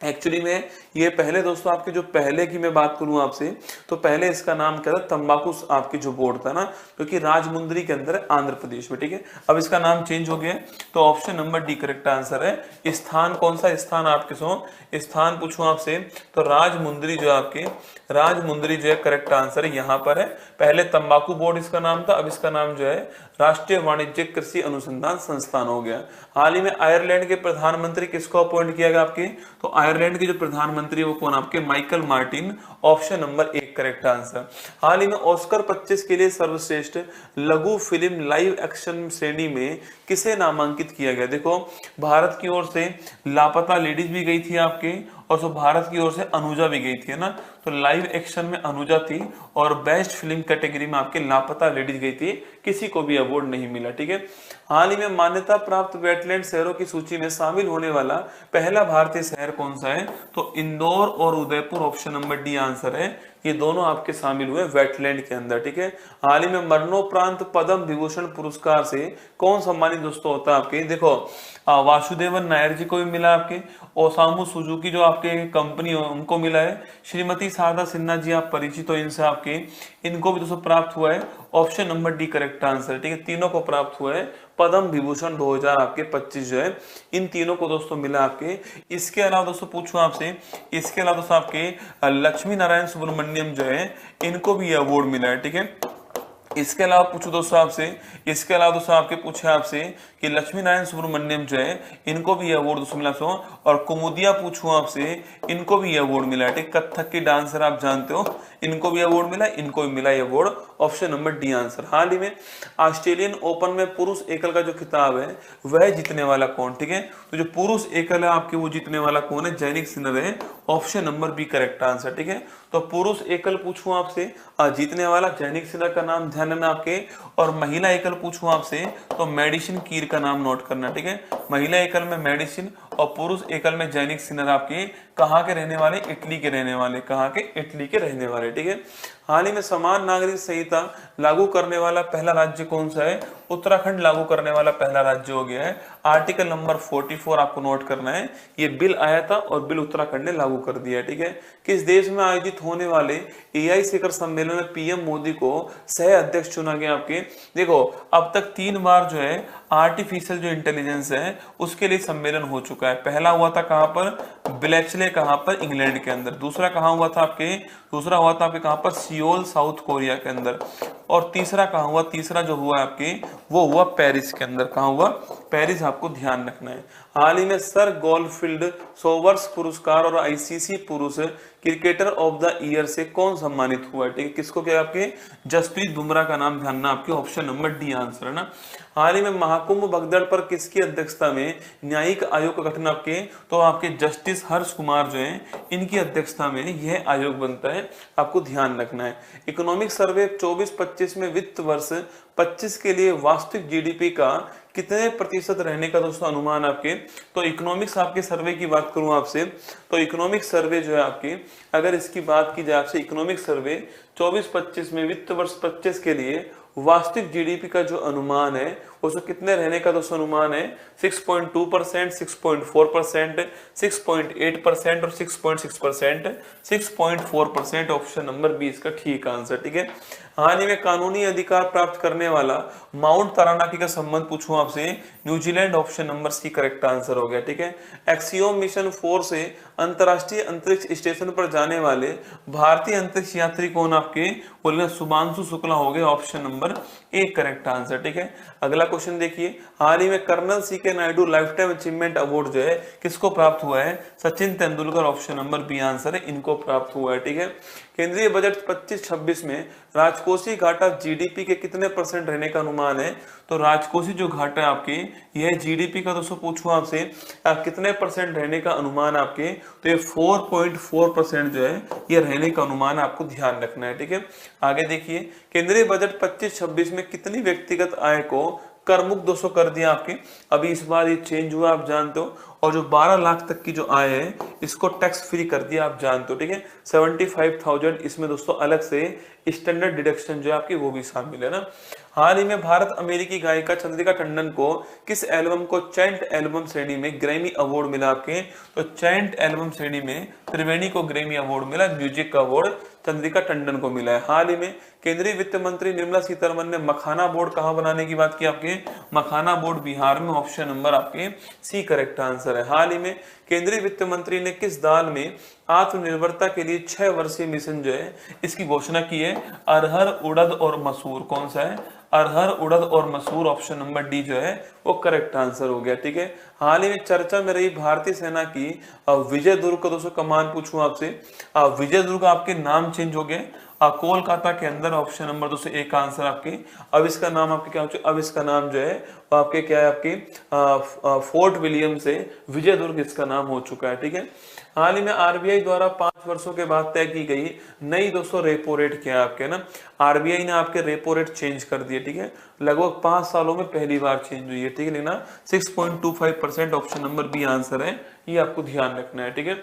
एक्चुअली में ये पहले दोस्तों आपके जो पहले की मैं बात करूं आपसे, तो पहले इसका नाम क्या था, तंबाकू आपकी जो बोर्ड था ना, क्योंकि राजमुंदरी के अंदर है आंध्र प्रदेश में, ठीक है। अब इसका नाम चेंज हो गया, तो option number D correct answer है। स्थान कौन सा स्थान आपके स्थान पूछूं आपसे, तो राजमुंदरी जो आपके, राजमुंदरी जो है करेक्ट आंसर है, यहाँ पर है। पहले तंबाकू बोर्ड इसका नाम था, अब इसका नाम जो है राष्ट्रीय वाणिज्यिक कृषि अनुसंधान संस्थान हो गया। हाल ही में आयरलैंड के प्रधानमंत्री किसको अपॉइंट किया गया आपके, तो आयरलैंड के जो प्रधानमंत्री वो कौन आपके, Michael Martin, option number 1 correct answer. हाल ही में ऑस्कर 25 के लिए सर्वश्रेष्ठ लघु फिल्म लाइव एक्शन श्रेणी में किसे नामांकित किया गया, देखो भारत की ओर से लापता लेडीज भी गई थी आपके, और सो भारत की ओर से अनुजा भी गई थी, है ना। तो लाइव एक्शन में अनुजा थी और बेस्ट फिल्म कैटेगरी में आपके लापता लेडीज गई थी, किसी को भी अवार्ड नहीं मिला, ठीक है। हाल ही में मान्यता प्राप्त वेटलैंड शहरों की सूची में शामिल होने वाला पहला भारतीय शहर कौन सा है, तो इंदौर और Udaipur, option number D answer है, ये दोनों आपके शामिल हुए वेटलैंड के अंदर, ठीक है। हाल ही में मरणोपरांत पद्म विभूषण पुरस्कार से कौन सम्मानित दोस्तों होता है आपके, देखो वासुदेवन नायर जी को भी मिला आपके, ओसामू सुजुकी जो आपके कंपनी है उनको मिला है, श्रीमती शारदा सिन्हा जी आप परिचित हो इनसे आपके, इनको भी दोस्तों प्राप्त हुआ है, option number D correct answer, ठीक है। तीनों को प्राप्त हुआ है पद्म विभूषण 2025 जो है, इन तीनों को दोस्तों मिला आपके। इसके अलावा दोस्तों पूछूं आपसे, इसके अलावा दोस्तों आपके लक्ष्मी नारायण सुब्रमण्यम जो है इनको भी अवार्ड मिला है, ठीक है। इसके अलावा पूछो दोस्तों आपसे, इसके अलावा दोस्तों आपके पूछे आपसे कि लक्ष्मी नारायण सुब्रमण्यम जो है इनको भी अवार्ड दोस्तों मिला दोस्तों, और कुमुदिया पूछूं आपसे, इनको भी अवार्ड मिला है, ठीक। कथक की डांसर आप जानते हो, इनको भी अवार्ड मिला, इनको भी मिला award, option number D answer. हाल ही में ऑस्ट्रेलियन ओपन में पुरुष एकल का जो खिताब है वह जीतने वाला कौन, ठीक है। तो जो पुरुष एकल है आपके वो जीतने वाला कौन है, जैनिक सिनर है, option number B correct answer, ठीक है। तो पुरुष एकल पूछूं आपसे, जीतने वाला जैनिक सिनर का नाम ध्यान रखना आपके, और महिला एकल पूछूं आपसे तो मेडिसिन कीर का नाम नोट करना, ठीक है। महिला एकल में मेडिसिन और पुरुष एकल में जैनिक सिनर आपके कहाँ के रहने वाले, इटली के रहने वाले, कहाँ के, इटली के रहने वाले, ठीक है। हाल ही में समान नागरिक संहिता लागू करने वाला पहला राज्य कौन सा है, उत्तराखंड लागू करने वाला पहला राज्य हो गया है। आर्टिकल नंबर 44 आपको नोट करना है, ये बिल आया था और बिल उत्तराखंड ने लागू कर दिया है, ठीक है। किस देश में आयोजित होने वाले एआई शिखर सम्मेलन में पीएम मोदी को सह अध्यक्ष चुना गया आपके, देखो अब तक 3 बार जो है आर्टिफिशियल जो इंटेलिजेंस है उसके लिए सम्मेलन हो चुका है। पहला हुआ था कहां पर, ब्लेचले, कहां पर, इंग्लैंड के अंदर। दूसरा कहां हुआ था आपके, दूसरा हुआ था आपके कहां पर, सियोल, साउथ कोरिया के अंदर। और तीसरा कहां हुआ, तीसरा जो हुआ आपके वो हुआ पेरिस के अंदर। कहां हुआ, पेरिस, आपको ध्यान रखना है। हाल ही में सर गोल्डफील्ड सोवर्स पुरस्कार और आईसीसी पुरुष क्रिकेटर ऑफ द ईयर से कौन सम्मानित हुआ है, ठीक है। किसको क्या, आपके जसप्रीत बुमराह का नाम ध्यान, आपके ऑप्शन नंबर डी आंसर है ना। हाल ही में महाकुंभ भगदड़ पर किसकी अध्यक्षता में न्यायिक आयोग का गठन, आपके तो आपके जस्टिस हर्ष कुमार जो है इनकी अध्यक्षता में यह आयोग बनता है, आपको ध्यान रखना है। इकोनॉमिक सर्वे 24-25 में वित्त वर्ष 25 के लिए वास्तविक जीडीपी का कितने प्रतिशत रहने का दोस्तों अनुमान आपके, तो इकोनॉमिक्स आपके सर्वे की बात करूं आपसे, तो इकोनॉमिक सर्वे जो है आपके, अगर इसकी बात की जाए आपसे, इकोनॉमिक सर्वे 24-25 में वित्त वर्ष 25 के लिए वास्तविक जीडीपी का जो अनुमान है उसको कितने रहने का दोस्तों अनुमान है, 6.2%, 6.4%, 6.8% और 6.6%, 6.4%, ऑप्शन नंबर बी इसका ठीक आंसर, ठीक है। हाल ही में कानूनी अधिकार प्राप्त करने वाला माउंट तारानाकी का संबंध पूछूं आपसे, New Zealand, option number C correct answer हो गया, ठीक है। एक्सियोम मिशन 4 से अंतरराष्ट्रीय अंतरिक्ष स्टेशन पर जाने वाले भारतीय अंतरिक्ष यात्री कौन, आपके बोलना शुभांशु शुक्ला हो गए, option number A correct answer, ठीक है। अगला क्वेश्चन देखिए, हाल ही में colonel C K Nayudu life time achievement award जो है किसको प्राप्त हुआ है, Sachin Tendulkar, option number B answer है, इनको प्राप्त हुआ है, ठीक है। केंद्रीय बजट 25-26 में राजकोषीय घाटा जीडीपी के कितने परसेंट रहने का अनुमान है, तो राजकोषीय जो घाटा है आपके यह जीडीपी का दोस्तों पूछूं आपसे कितने परसेंट रहने का अनुमान आपके, तो ये 4.4% जो है ये रहने का अनुमान आपको ध्यान रखना है, ठीक है। आगे देखिए, केंद्रीय बजट 25-26 में कितनी व्यक्तिगत आय को कर मुक्त दोस्तों कर दिया आपके, अभी इस बार ये चेंज हुआ आप जानते हो, और जो 12 लाख तक की जो आय है इसको टैक्स फ्री कर दिया आप जानते हो, ठीक है। 75,000 इसमें दोस्तों अलग से स्टैंडर्ड डिडक्शन जो है आपकी वो भी शामिल है ना। हाल ही में भारत अमेरिकी गायिका चंद्रिका टंडन को किस एल्बम को चैंट एल्बम श्रेणी में ग्रैमी अवार्ड मिला आपके, तो चैंट एल्बम श्रेणी में त्रिवेणी को ग्रैमी अवार्ड मिला, म्यूजिक का अवार्ड चंद्रिका टंडन को मिला है। हाल ही में केंद्रीय वित्त मंत्री निर्मला सीतारमण ने मखाना बोर्ड कहां बनाने की बात की, आपके मखाना बोर्ड बिहार में, ऑप्शन नंबर आपके सी करेक्ट आंसर है। हाल ही में केंद्रीय वित्त मंत्री ने किस दाल में आत्मनिर्भरता के लिए 6 वर्षीय मिशन जो है इसकी घोषणा की है, अरहर, उड़द और मसूर, कौन सा है, अरहर, उड़द और मसूर, ऑप्शन नंबर डी जो है वो करेक्ट आंसर हो गया, ठीक है। हाल ही में चर्चा में रही भारतीय सेना की विजय दुर्ग का दोस्तों कमान पूछूं आपसे, विजय दुर्ग आपके नाम चेंज हो गए कोलकाता के अंदर, ऑप्शन नंबर दोस्तों एक आंसर आपके, अब इसका नाम आपके क्या हो चुका, अब इसका नाम जो है आपके क्या है, आपके फोर्ट विलियम से विजय दुर्ग इसका नाम हो चुका है, ठीक है। हाल ही में आरबीआई द्वारा 5 वर्षों के बाद तय की गई नई दोस्तों रेपो रेट क्या है आपके ना, आरबीआई ने आपके रेपो रेट चेंज कर दिए, ठीक है, लगभग 5 सालों में पहली बार चेंज हुई है, ठीक है, लेना 6.25%, ऑप्शन नंबर बी आंसर है, ये आपको ध्यान रखना है, ठीक है।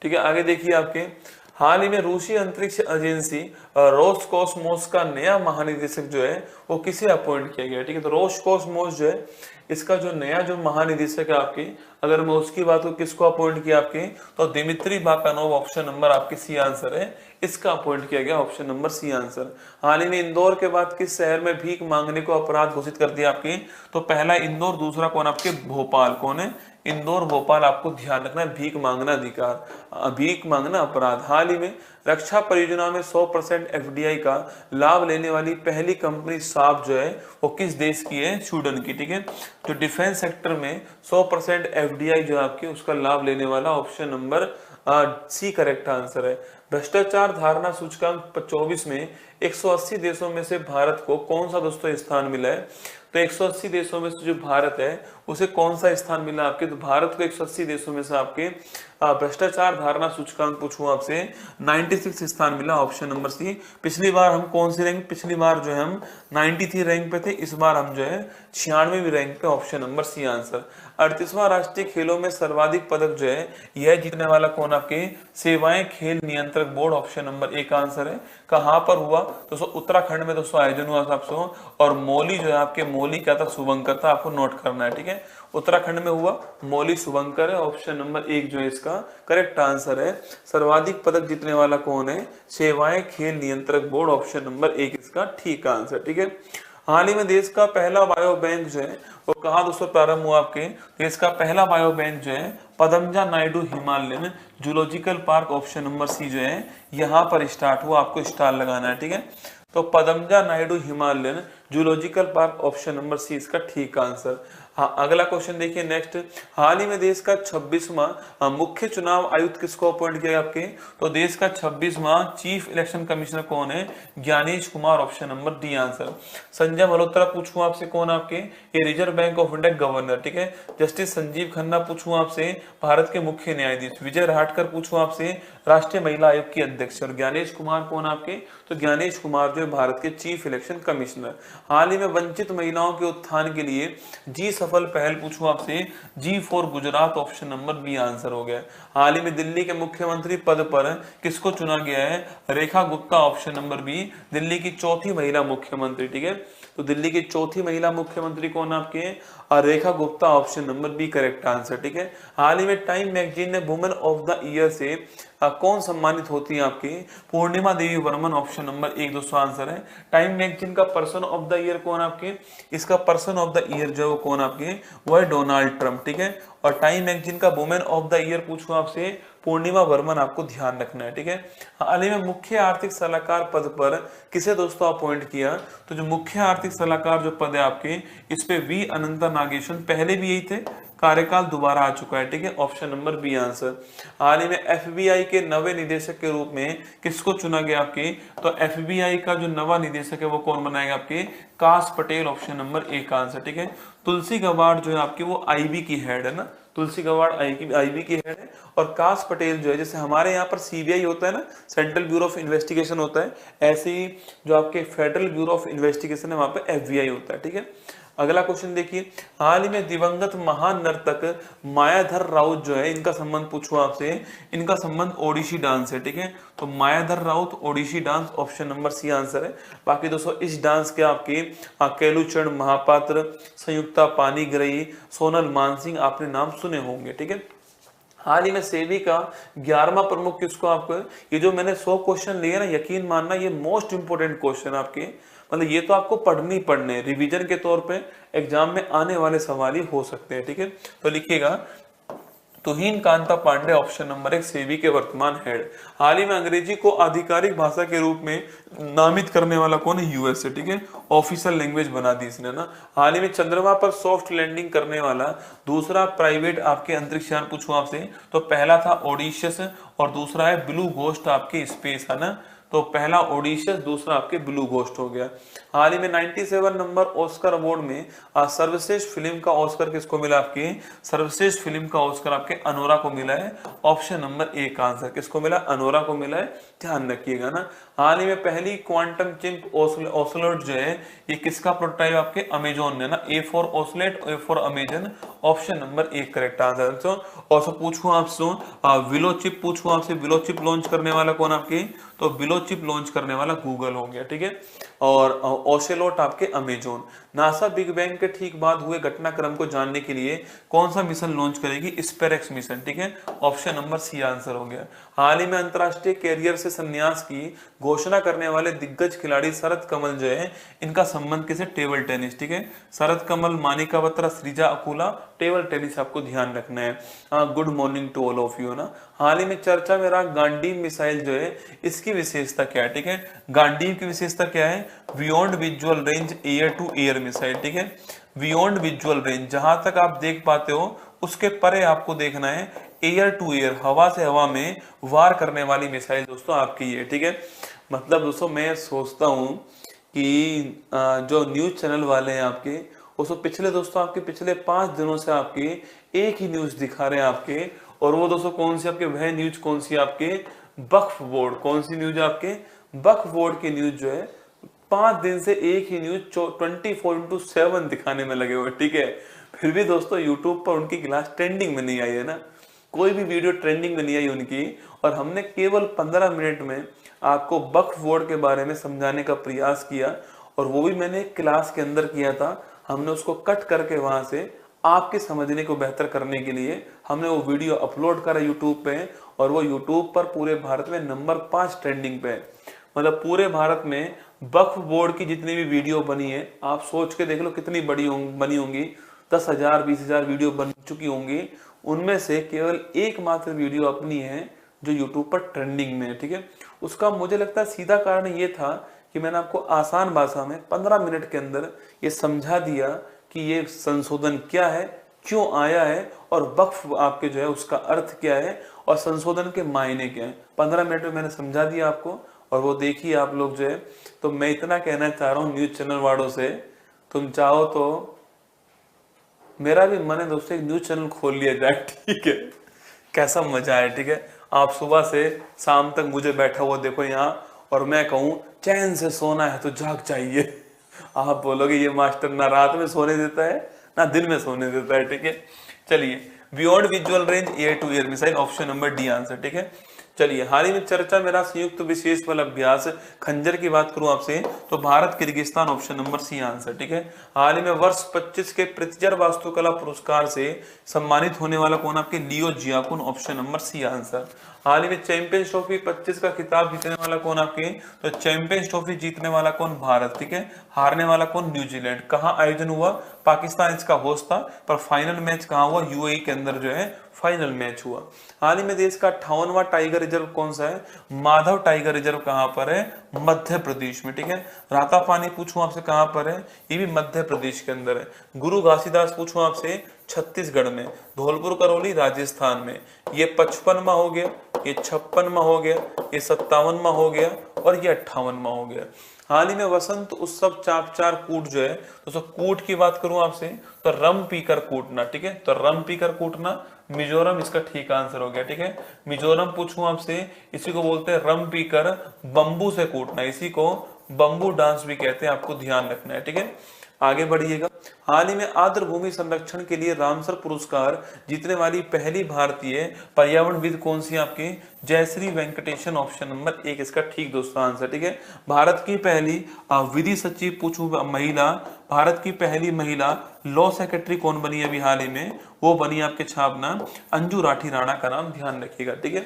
ठीक है, आगे देखिए आपके, हाल ही में रूसी अंतरिक्ष एजेंसी रोसकोसमोस का नया महानिदेशक जो है वो किसे अपॉइंट किया गया, ठीक है। तो रोसकोसमोस जो है इसका जो नया जो महानिदेशक है आपके, अगर मैं उसकी बात करूं किसको अपॉइंट किया आपके, तो दिमित्री बाकानोव, ऑप्शन नंबर आपके सी आंसर है, इसका अपॉइंट किया गया, ऑप्शन नंबर सी आंसर। हाल ही में इंदौर के बाद किस शहर में भीख मांगने को अपराध घोषित कर दिया आपके? तो पहला इंदौर, दूसरा कौन आपके? भोपाल। कौन है? इंदौर, भोपाल। आपको ध्यान रखना है, भीख मांगना अधिकार, भीख मांगना अपराध। हाल ही में रक्षा परियोजना में 100% एफडीआई का लाभ लेने वाली पहली कंपनी साफ जो है वो किस देश की है? स्वीडन की। ठीक है, तो डिफेंस सेक्टर में 100% एफडीआई जो आपकी उसका लाभ लेने वाला option number C correct answer है। भ्रष्टाचार धारणा सूचकांक 24 में 180 देशों में से भारत को कौन सा दोस्तों स्थान मिला है? तो 180 देशों में से जो भारत है उसे कौन सा स्थान मिला आपके? तो भारत को 180 देशों में से आपके भ्रष्टाचार धारणा सूचकांक पूछूं आपसे 96 स्थान मिला, ऑप्शन नंबर सी। पिछली बार हम कौन सी रैंक? पिछली बार जो है हम 93 रैंक पे थे, इस बार हम जो है 96वीं रैंक पे, ऑप्शन नंबर सी आंसर। 38वां राष्ट्रीय खेलों में सर्वाधिक पदक जो है यह जीतने वाला कौन आपके? सेवाएं खेल नियंत्रक बोर्ड, ऑप्शन नंबर एक आंसर है। कहां पर हुआ? दोस्तों उत्तराखंड में दोस्तों आयोजन हुआ था आपसे, और मौली जो है आपके, मौली क्या था? शुभंकर था, आपको नोट करना है। ठीक है, उत्तराखंड में हुआ, मौली शुभंकर है, ऑप्शन नंबर एक जो है इसका करेक्ट आंसर है। सर्वाधिक पदक जीतने वाला कौन है? सेवाएं खेल नियंत्रक बोर्ड, ऑप्शन नंबर एक इसका ठीक आंसर। ठीक है, हाल ही में देश का पहला बायो बैंक जो है वो कहाँ दोस्तों प्रारंभ हुआ आपके? देश का पहला बायो बैंक जो है Padmaja Naidu Himalayan zoological park, option number C जो है यहाँ पर स्टार्ट हुआ, आपको स्टार लगाना है। ठीक है, तो Padmaja Naidu Himalayan zoological park, option number C इसका ठीक आंसर। हाँ, अगला क्वेश्चन देखिए नेक्स्ट। हाल ही में देश का 26वां मुख्य चुनाव आयुक्त किसको अपॉइंट किया आपके? तो देश का 26वां चीफ इलेक्शन कमिश्नर कौन है? Gyanesh Kumar, option number D answer. Sanjay Malhotra पूछूं आपसे, कौन आपके? ये Reserve Bank of India governor. ठीक है, जस्टिस संजीव खन्ना पूछूं आपसे, भारत के मुख्य न्यायाधीश। विजय राहटकर पूछूं आपसे, राष्ट्रीय महिला आयोग की अध्यक्ष। और ज्ञानेश कुमार कौन आपके? तो ज्ञानेश कुमार जो है भारत के चीफ इलेक्शन कमिश्नर। हाल ही में वंचित महिलाओं के उत्थान के लिए जी सफल पहल पूछूं आपसे, G for Gujarat, option number B answer हो गया। हाल ही में दिल्ली के मुख्यमंत्री पद पर किसको चुना गया है? Rekha Gupta, option number B, Delhi की चौथी महिला मुख्यमंत्री। ठीक है, तो दिल्ली की चौथी महिला मुख्यमंत्री कौन आपके? Rekha Gupta, option number B correct answer. ठीक है, हाल ही में टाइम मैगजीन ने वुमेन ऑफ द ईयर से कौन सम्मानित होती है आपकी? पूर्णिमा देवी वर्मन, ऑप्शन नंबर एक दोस्तों आंसर है। टाइम मैगजीन का पर्सन ऑफ द ईयर कौन आपके? इसका पर्सन ऑफ द ईयर जो है वो कौन आपके? वो है डोनाल्ड ट्रंप। ठीक है, और टाइम मैगजीन का वुमेन ऑफ द ईयर पूछूं आपसे, पूर्णिमा वर्मन, आपको ध्यान रखना है। ठीक है, हाल ही में मुख्य आर्थिक सलाहकार पद पर किसे दोस्तों अपॉइंट किया? तो जो मुख्य आर्थिक सलाहकार जो पद है आपके, इस पे वी अनंता नागेशन, पहले भी यही थे, कार्यकाल दोबारा आ चुका है। ठीक है, ऑप्शन नंबर बी आंसर। हाल ही में एफबीआई के नवे निदेशक के रूप में किसको चुना गया आपके? तो एफबीआई का जो नवा निदेशक है वो कौन बनाएगा आपके? काश पटेल, ऑप्शन नंबर एक आंसर। ठीक है, तुलसी गबार्ड जो है आपकी वो आईबी की हेड है ना, तुलसी गबार्ड आईबी की हेड है, और काश पटेल जो है, जैसे हमारे यहाँ पर सीबीआई होता है ना, सेंट्रल ब्यूरो ऑफ इन्वेस्टिगेशन होता है, ऐसे ही जो आपके फेडरल ब्यूरो ऑफ इन्वेस्टिगेशन है वहां पे एफबीआई होता है। ठीक है, अगला क्वेश्चन देखिए। हाल ही में दिवंगत महान नर्तक मायाधर राउत जो है, इनका संबंध पूछो आपसे, इनका संबंध ओडिसी डांस है। ठीक है, तो Mayadhar Raut Odissi dance, option number C answer है। बाकी दोस्तों इस डांस के आपके केलुचरण महापात्र, संयुक्ता पानीग्राही, सोनल मानसिंह आपने नाम सुने होंगे। ठीक है, हाल ही में सेबी का 11वां प्रमुख किसको? आपको ये जो मैंने 100 क्वेश्चन लिए ना, यकीन मानना ये मोस्ट इंपोर्टेंट क्वेश्चन आपके, मतलब ये तो आपको पढ़ने रिवीजन के तौर पे एग्जाम में आने वाले सवाल ही हो सकते हैं। ठीक है, तो लिखिएगा तुहिन कांता पांडे, ऑप्शन नंबर एक, सेबी के वर्तमान हेड। हाल ही में अंग्रेजी को आधिकारिक भाषा के रूप में नामित करने वाला कौन है? यूएस से। ठीक है, ऑफिशियल लैंग्वेज बना दी इसने ना। हाल ही में चंद्रमा पर सॉफ्ट लैंडिंग करने वाला दूसरा प्राइवेट आपके अंतरिक्ष यान पूछूं आपसे, तो पहला था ओडिशस और दूसरा है ब्लू घोस्ट आपके स्पेस है ना, तो पहला ओडिशस, दूसरा आपके ब्लू घोस्ट हो गया। हाल ही में 97 नंबर ऑस्कर अवार्ड में सर्वश्रेष्ठ फिल्म का ऑस्कर किसको मिला? आपके सर्वश्रेष्ठ फिल्म का ऑस्कर आपके अनोरा को मिला है, ऑप्शन नंबर एक आंसर। किसको मिला? अनोरा को मिला है, ध्यान रखिएगा ना। हाल ही में पहली क्वांटम चिप ओसलेट जो है ये किसका प्रोटोटाइप? आपके अमेजोन ने ना, A for ocelot, A for Amazon, option number एक करेक्ट आंसर। और सब पूछूं आपसे विलो चिप, पूछूं आपसे विलो चिप लॉन्च करने वाला कौन आपके? तो विलो चिप लॉन्च करने वाला गूगल हो गया। ठीक है, और ओसेलोट आपके अमेजोन। नासा बिग बैंग के ठीक बाद हुए घटनाक्रम को जानने के लिए कौन सा मिशन लॉन्च करेगी? स्पेरेक्स मिशन, ठीक है, ऑप्शन नंबर सी आंसर हो गया। हाल ही में अंतरराष्ट्रीय कैरियर से संन्यास की घोषणा करने वाले दिग्गज खिलाड़ी शरद कमल जो है, इनका संबंध किसे? टेबल टेनिस, ठीक है, शरद कमल, मानिका बत्रा, श्रीजा अकुला, टेबल टेनिस आपको ध्यान रखना है। Good morning to all of you ना। हाल ही में चर्चा में रहा गांडीव मिसाइल जो है, इसकी विशेषता क्या है? ठीक है, गांडीव की विशेषता क्या है? Beyond visual range air to air missile, ठीक है, बियॉन्ड विजुअल रेंज, जहां तक आप देख पाते हो उसके परे आपको देखना है, एयर टू एयर, हवा से हवा में वार करने वाली मिसाइल दोस्तों आपकी ये, ठीक है। मतलब दोस्तों मैं सोचता हूं कि जो न्यूज चैनल वाले हैं आपके, उसको पिछले दोस्तों आपके पिछले 5 दिनों से आपके एक ही न्यूज दिखा रहे हैं आपके, और वो दोस्तों कौन सी आपके? वह न्यूज कौन सी आपके? वक्फ बोर्ड। कौन सी न्यूज आपके? वक्फ बोर्ड की न्यूज जो है 5 दिन से एक ही न्यूज 24/7 दिखाने में लगे हुए, ठीक है। फिर भी दोस्तों यूट्यूब पर उनकी क्लास ट्रेंडिंग में नहीं आई है ना, कोई भी वीडियो ट्रेंडिंग में नहीं आई उनकी, और हमने केवल 15 मिनट में आपको वक्फ बोर्ड के बारे में समझाने का प्रयास किया, और वो भी मैंने क्लास के अंदर किया था। हमने उसको कट करके वहां से आपके समझने को बेहतर करने के लिए हमने वो वीडियो अपलोड करा यूट्यूब पे, और वो यूट्यूब पर पूरे भारत में नंबर 5 ट्रेंडिंग पे है। मतलब पूरे भारत में वक्फ बोर्ड की जितनी भी वीडियो बनी है, आप सोच के देख लो कितनी बनी होंगी, 10,000 20,000 वीडियो बन चुकी होंगी, उनमें से केवल एकमात्र वीडियो अपनी है जो यूट्यूब पर ट्रेंडिंग में है, ठीक है। उसका मुझे लगता है सीधा कारण ये था कि मैंने आपको आसान भाषा में 15 मिनट के अंदर ये समझा दिया कि ये संशोधन क्या है, क्यों आया है, और वक्फ आपके जो है उसका अर्थ क्या है, और संशोधन के मायने क्या है। 15 मिनट में मैंने समझा दिया आपको, और वो देखिए आप लोग जो है। तो मैं इतना कहना चाह रहा हूँ न्यूज चैनल वालों से, तुम चाहो तो, मेरा भी मन है दोस्तों एक न्यूज चैनल खोल लिया जाए, ठीक है, कैसा मजा है, ठीक है। आप सुबह से शाम तक मुझे बैठा हुआ देखो यहाँ, और मैं कहूँ चैन से सोना है तो जाग जाइए, आप बोलोगे ये मास्टर ना रात में सोने देता है ना दिन में सोने देता है, ठीक है। चलिए, beyond visual range air to air missile, option number D answer, ठीक है। चलिए, हाल ही में चर्चा में रहा संयुक्त विशेष बल अभ्यास खंजर की बात करूं आपसे, तो Bharat Kyrgyzstan, option number C answer, ठीक है। हाल ही में वर्ष 25 के प्रित्जर वास्तुकला पुरस्कार से सम्मानित होने वाला कौन? आपके लियो जियाकुन, ऑप्शन नंबर सी आंसर। हाल ही में चैंपियंस ट्रॉफी 25 का खिताब जीतने वाला कौन आपके? तो चैंपियंस ट्रॉफी जीतने वाला कौन? भारत, ठीक है। हारने वाला कौन? न्यूजीलैंड। कहाँ आयोजन हुआ? पाकिस्तान इसका होस्ट था, पर फाइनल मैच कहाँ हुआ? यूएई के अंदर जो है फाइनल मैच हुआ। हाल ही में देश का 58वां टाइगर रिजर्व कौन सा है? माधव टाइगर रिजर्व कहां पर है? मध्य प्रदेश में, ठीक है। राता पानी पूछूं आपसे कहां पर है? ये भी मध्य प्रदेश के अंदर है। गुरु घासीदास पूछूं आपसे, छत्तीसगढ़ में। धौलपुर करौली राजस्थान में। ये 55वां हो गया, ये 56वां हो गया, ये 57वां हो गया, और ये 58वां हो गया। हाल ही में वसंत उत्सव चापचार कूट जो है, तो कूट की बात करूं आपसे, तो रम पीकर कूटना, ठीक है। तो रम पीकर कूटना मिजोरम इसका ठीक आंसर हो गया, ठीक है। मिजोरम पूछूं आपसे, इसी को बोलते हैं रम पीकर बंबू से कूटना, इसी को बंबू डांस भी कहते हैं, आपको ध्यान रखना है, ठीक है। आगे बढ़िएगा। हाल ही में आर्द्र भूमि संरक्षण के लिए रामसर पुरस्कार जीतने वाली पहली भारतीय पर्यावरणविद कौन सी आपकी? जयश्री वेंकटेशन, ऑप्शन नंबर 1 इसका ठीक दोस्तों आंसर, ठीक है। भारत की पहली विधि सचिव पूछूं महिला, भारत की पहली महिला लॉ सेक्रेटरी कौन बनी अभी हाल ही में? वो बनी आपके छापना अंजू राठी राणा का नाम ध्यान रखिएगा, ठीक है।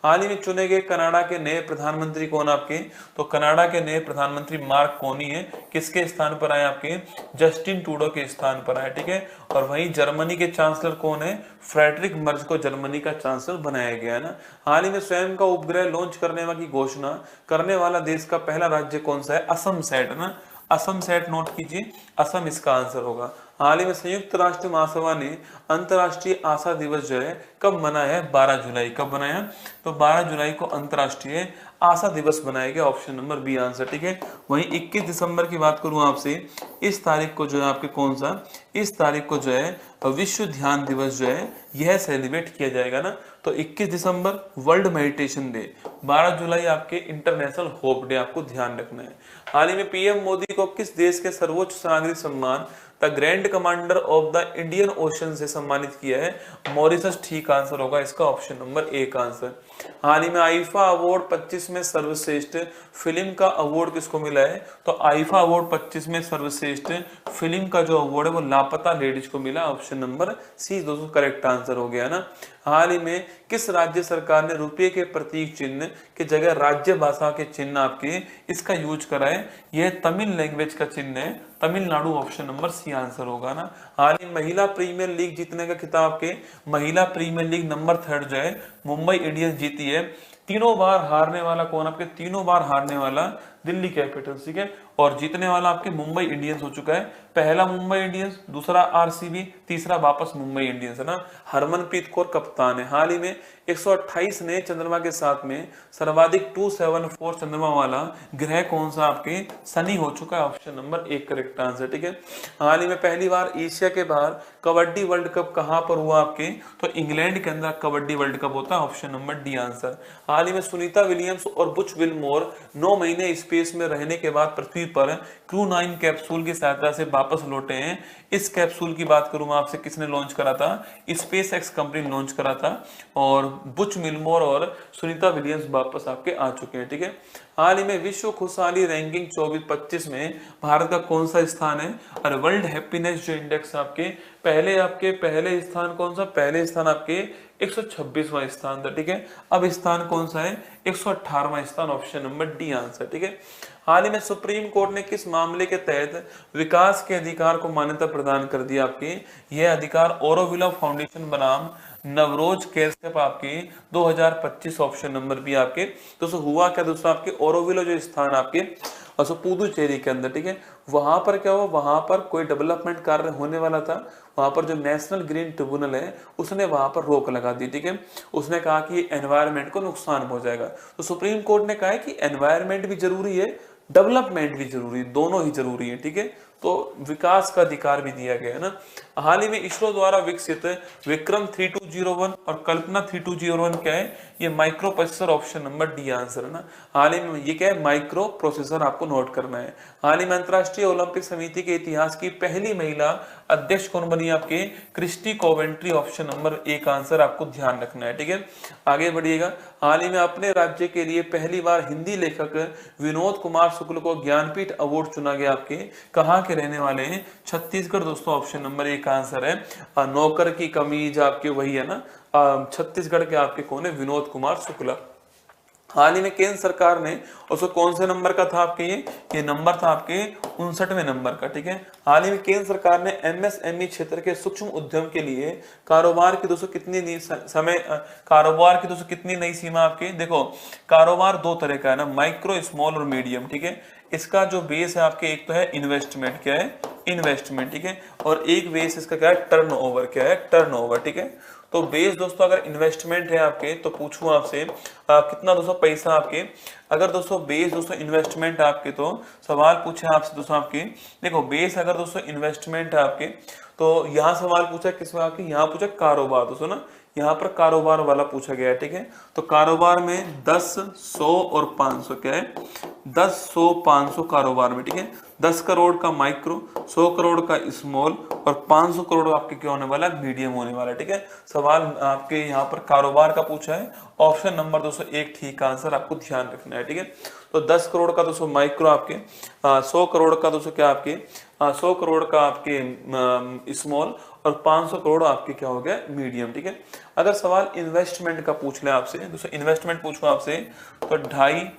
हाल ही में चुने गए कनाडा के नए प्रधानमंत्री कौन आपके? तो कनाडा के नए प्रधानमंत्री मार्क कार्नी है। किसके स्थान पर आए आपके? जस्टिन ट्रूडो के स्थान पर आए, ठीक है। और वहीं जर्मनी के चांसलर कौन है? फ्रेडरिक मर्ज को जर्मनी का चांसलर बनाया गया है ना। हाल ही में स्वयं का उपग्रह लॉन्च करने की घोषणा करने वाला देश का पहला राज्य कौन सा है? असम सेट ना, असम सेट नोट कीजिए, असम इसका आंसर होगा। हाल ही में संयुक्त राष्ट्र महासभा ने अंतर्राष्ट्रीय आशा दिवस जो है कब मनाया है? 12 जुलाई। कब बनाया? तो 12 जुलाई को अंतर्राष्ट्रीय आशा दिवस बनाया गया, ऑप्शन नंबर बी आंसर, ठीक है। वहीं 21 दिसंबर की बात करूं आपसे, इस तारीख को जो है आपके कौन सा? इस तारीख को जो है विश्व ध्यान दिवस जो है यह सेलिब्रेट किया जाएगा ना। तो 21 दिसंबर वर्ल्ड मेडिटेशन डे, 12 जुलाई आपके इंटरनेशनल होप डे, आपको ध्यान रखना है। हाल ही में पीएम मोदी को किस देश के सर्वोच्च नागरिक सम्मान the grand commander of the Indian ocean से सम्मानित किया है? मॉरिशस ठीक आंसर होगा इसका, ऑप्शन नंबर ए का आंसर। हाल ही में आईफा अवार्ड 25 में सर्वश्रेष्ठ फिल्म का अवार्ड किसको मिला है? तो आईफा अवार्ड 25 में सर्वश्रेष्ठ फिल्म का जो अवार्ड है वो लापता लेडीज को मिला, ऑप्शन नंबर सी दोस्तों करेक्ट आंसर हो गया ना। हाल ही में किस राज्य सरकार ने रुपये के प्रतीक चिन्ह की जगह राज्य भाषा के चिन्ह आपके इसका यूज करा है? यह तमिल लैंग्वेज का चिन्ह है, Tamil Nadu, option number C answer होगा ना। हाल ही महिला प्रीमियर लीग जीतने का खिताब के महिला प्रीमियर लीग नंबर 3 जो है मुंबई इंडियंस जीती है। तीनों बार हारने वाला कौन? आपके तीनों बार हारने वाला दिल्ली कैपिटल्स, ठीक है, और जीतने वाला आपके मुंबई इंडियंस हो चुका है। पहला मुंबई इंडियंस, दूसरा आरसीबी, तीसरा वापस मुंबई इंडियंस है ना। हरमनप्रीत कौर कप्तान है। हाल ही में 128 नए चंद्रमा के साथ में सर्वाधिक 274 चंद्रमा वाला ग्रह कौन सा? आपके शनि हो चुका है, ऑप्शन नंबर एक करेक्ट आंसर, ठीक है। हाल ही में पहली बार एशिया के बाहर कबड्डी वर्ल्ड कप कहां पर हुआ आपके? तो इंग्लैंड के अंदर कबड्डी वर्ल्ड कप होता है, ऑप्शन नंबर डी आंसर। हाल ही में सुनीता विलियम्स और बुच विलमोर 9 महीने स्पेस में रहने के बाद पृथ्वी पर क्रू 9 कैप्सूल की सहायता से वापस लौटे हैं। इस कैप्सूल की बात करूं मैं आपसे, किसने लॉन्च करा था? स्पेस एक्स कंपनी ने लॉन्च करा था, और बुच विलमोर और सुनीता विलियम्स वापस आपके आ चुके हैं, ठीक है। हाल ही में विश्व खुशहाली रैंकिंग 24-25 में भारत का कौन सा स्थान है? और वर्ल्ड हैप्पीनेस जो इंडेक्स आपके पहले स्थान कौन सा? पहले स्थान आपके 126वां स्थान था, ठीक है। अब स्थान कौन सा है? 118वां स्थान, ऑप्शन नंबर डी आंसर, ठीक है। हाल ही में सुप्रीम कोर्ट ने किस मामले के तहत विकास के अधिकार को मान्यता प्रदान कर दी आपके? यह अधिकार ओरोविला फाउंडेशन बनाम नवरोज कैसप आपके 2025, ऑप्शन नंबर बी आपके। दोस्तों हुआ क्या दोस्तों, आपके ओरोविला जो स्थान आपके पुदुचेरी के अंदर, ठीक है, वहां पर क्या हुआ? वहां पर कोई डेवलपमेंट कार्य होने वाला था, वहां पर जो नेशनल ग्रीन ट्रिब्यूनल है उसने वहां पर रोक लगा दी, ठीक है। उसने कहा कि एनवायरनमेंट को नुकसान हो जाएगा। तो सुप्रीम कोर्ट ने कहा है कि एनवायरनमेंट भी जरूरी है, डेवलपमेंट भी जरूरी है, दोनों ही जरूरी है, ठीक है। तो विकास का अधिकार भी दिया गया है ना। हाल ही में इसरो द्वारा विकसित विक्रम 3201 और कल्पना 3201 क्या है? ये micro processor, option number D answer है ना। हाल ही में ये क्या है? माइक्रो प्रोसेसर, आपको नोट करना है। हाल ही में अंतरराष्ट्रीय ओलंपिक समिति के इतिहास की पहली महिला अध्यक्ष कौन बनी आपके? क्रिस्टी कोवेंट्री, ऑप्शन नंबर एक आंसर आपको ध्यान रखना है, ठीक है। आगे बढ़िएगा। हाल ही में अपने राज्य के लिए पहली बार हिंदी लेखक विनोद कुमार शुक्ल को ज्ञानपीठ अवार्ड चुना गया। आपके कहाँ के रहने वाले हैं? छत्तीसगढ़ दोस्तों, ऑप्शन नंबर एक आंसर है। नौकर की कमीज आपके वही है ना, छत्तीसगढ़ के आपके कौन है? विनोद कुमार शुक्ला। हाल ही में केंद्र सरकार ने उसको कौन से नंबर का था आपके? ये नंबर था आपके 59वें नंबर का, ठीक है। हाल ही में केंद्र सरकार ने एमएसएमई क्षेत्र के सूक्ष्म उद्यम के लिए कारोबार की दोस्तों कितनी नई सीमा आपके? देखो कारोबार दो तरह का है ना, माइक्रो, स्मॉल और मीडियम, ठीक है। इसका जो बेस है आपके, एक तो है इन्वेस्टमेंट, क्या है? इन्वेस्टमेंट, ठीक है, और एक बेस इसका क्या है? टर्नओवर, क्या है? टर्नओवर, ठीक है। तो बेस दोस्तों अगर इन्वेस्टमेंट है आपके, तो पूछूं आपसे कितना दोस्तों पैसा आपके? अगर दोस्तों बेस दोस्तों इन्वेस्टमेंट आपके, तो सवाल पूछे आपसे दोस्तों आपके, देखो बेस अगर दोस्तों इन्वेस्टमेंट है आपके, तो यहाँ सवाल पूछा किसमें आपके? यहाँ पूछा कारोबार दोस्तों ना, यहाँ पर कारोबार वाला पूछा गया है, ठीक है। तो कारोबार में 10, 100 और 500 क्या है? 10, 100, 500 कारोबार में, ठीक है। 10 करोड़ का माइक्रो, 100 करोड़ का स्मॉल और 500 करोड़ आपके क्या होने वाला? मीडियम होने वाला, ठीक है। सवाल आपके यहाँ पर कारोबार का पूछा है, ऑप्शन नंबर 201 ठीक आंसर आपको ध्यान रखना है, ठीक है। तो 10 करोड़ का 200 माइक्रो आपके, 100 करोड़ का 200 क्या आपके? 100 करोड़ का आपके स्मॉल और 500 करोड़ आपके क्या हो गया? मीडियम, ठीक है। अगर सवाल इन्वेस्टमेंट का पूछ ले आपसे, दोस्तों इन्वेस्टमेंट पूछो आपसे, तो 2.5,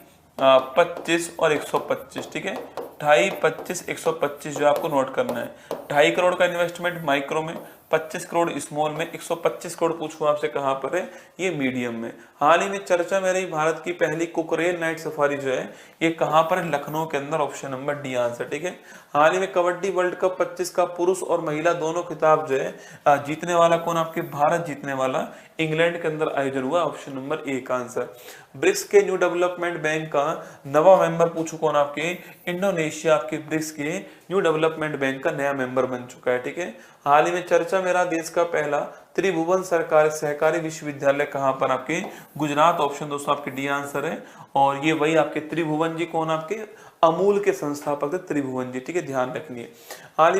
25 और 125, ठीक है। 2.5, 25, 125 जो आपको नोट करना है। 2.5 करोड़ का इन्वेस्टमेंट माइक्रो में, 25 करोड़ स्मॉल में, 125 करोड़ पूछूं आपसे कहां पर है? ये मीडियम में। हाल ही में चर्चा में रही भारत की पहली कुकरेल नाइट सफारी जो है ये कहां पर है? लखनऊ के अंदर, ऑप्शन नंबर डी आंसर, ठीक है। हाल ही में कबड्डी वर्ल्ड कप 25 का पुरुष और महिला दोनों खिताब जो है जीतने वाला कौन? आपके भारत जीतने वाला, इंग्लैंड के अंदर आयोजन हुआ, ऑप्शन नंबर ए का आंसर। ब्रिक्स के न्यू डेवलपमेंट बैंक का नवा मेंबर पूछू कौन? आपके इंडोनेशिया आपके ब्रिक्स के न्यू डेवलपमेंट बैंक का नया मेंबर बन चुका है, ठीक है। हाल ही में चर्चा मेरा देश का पहला त्रिभुवन सरकारी सहकारी विश्वविद्यालय कहां पर? आपके गुजरात, ऑप्शन दोस्तों आपके डी आंसर है। और ये वही आपके त्रिभुवन जी कौन? आपके अमूल के संस्थापक थे त्रिभुवन जी, ठीक है, ध्यान रखनी है। हाल ही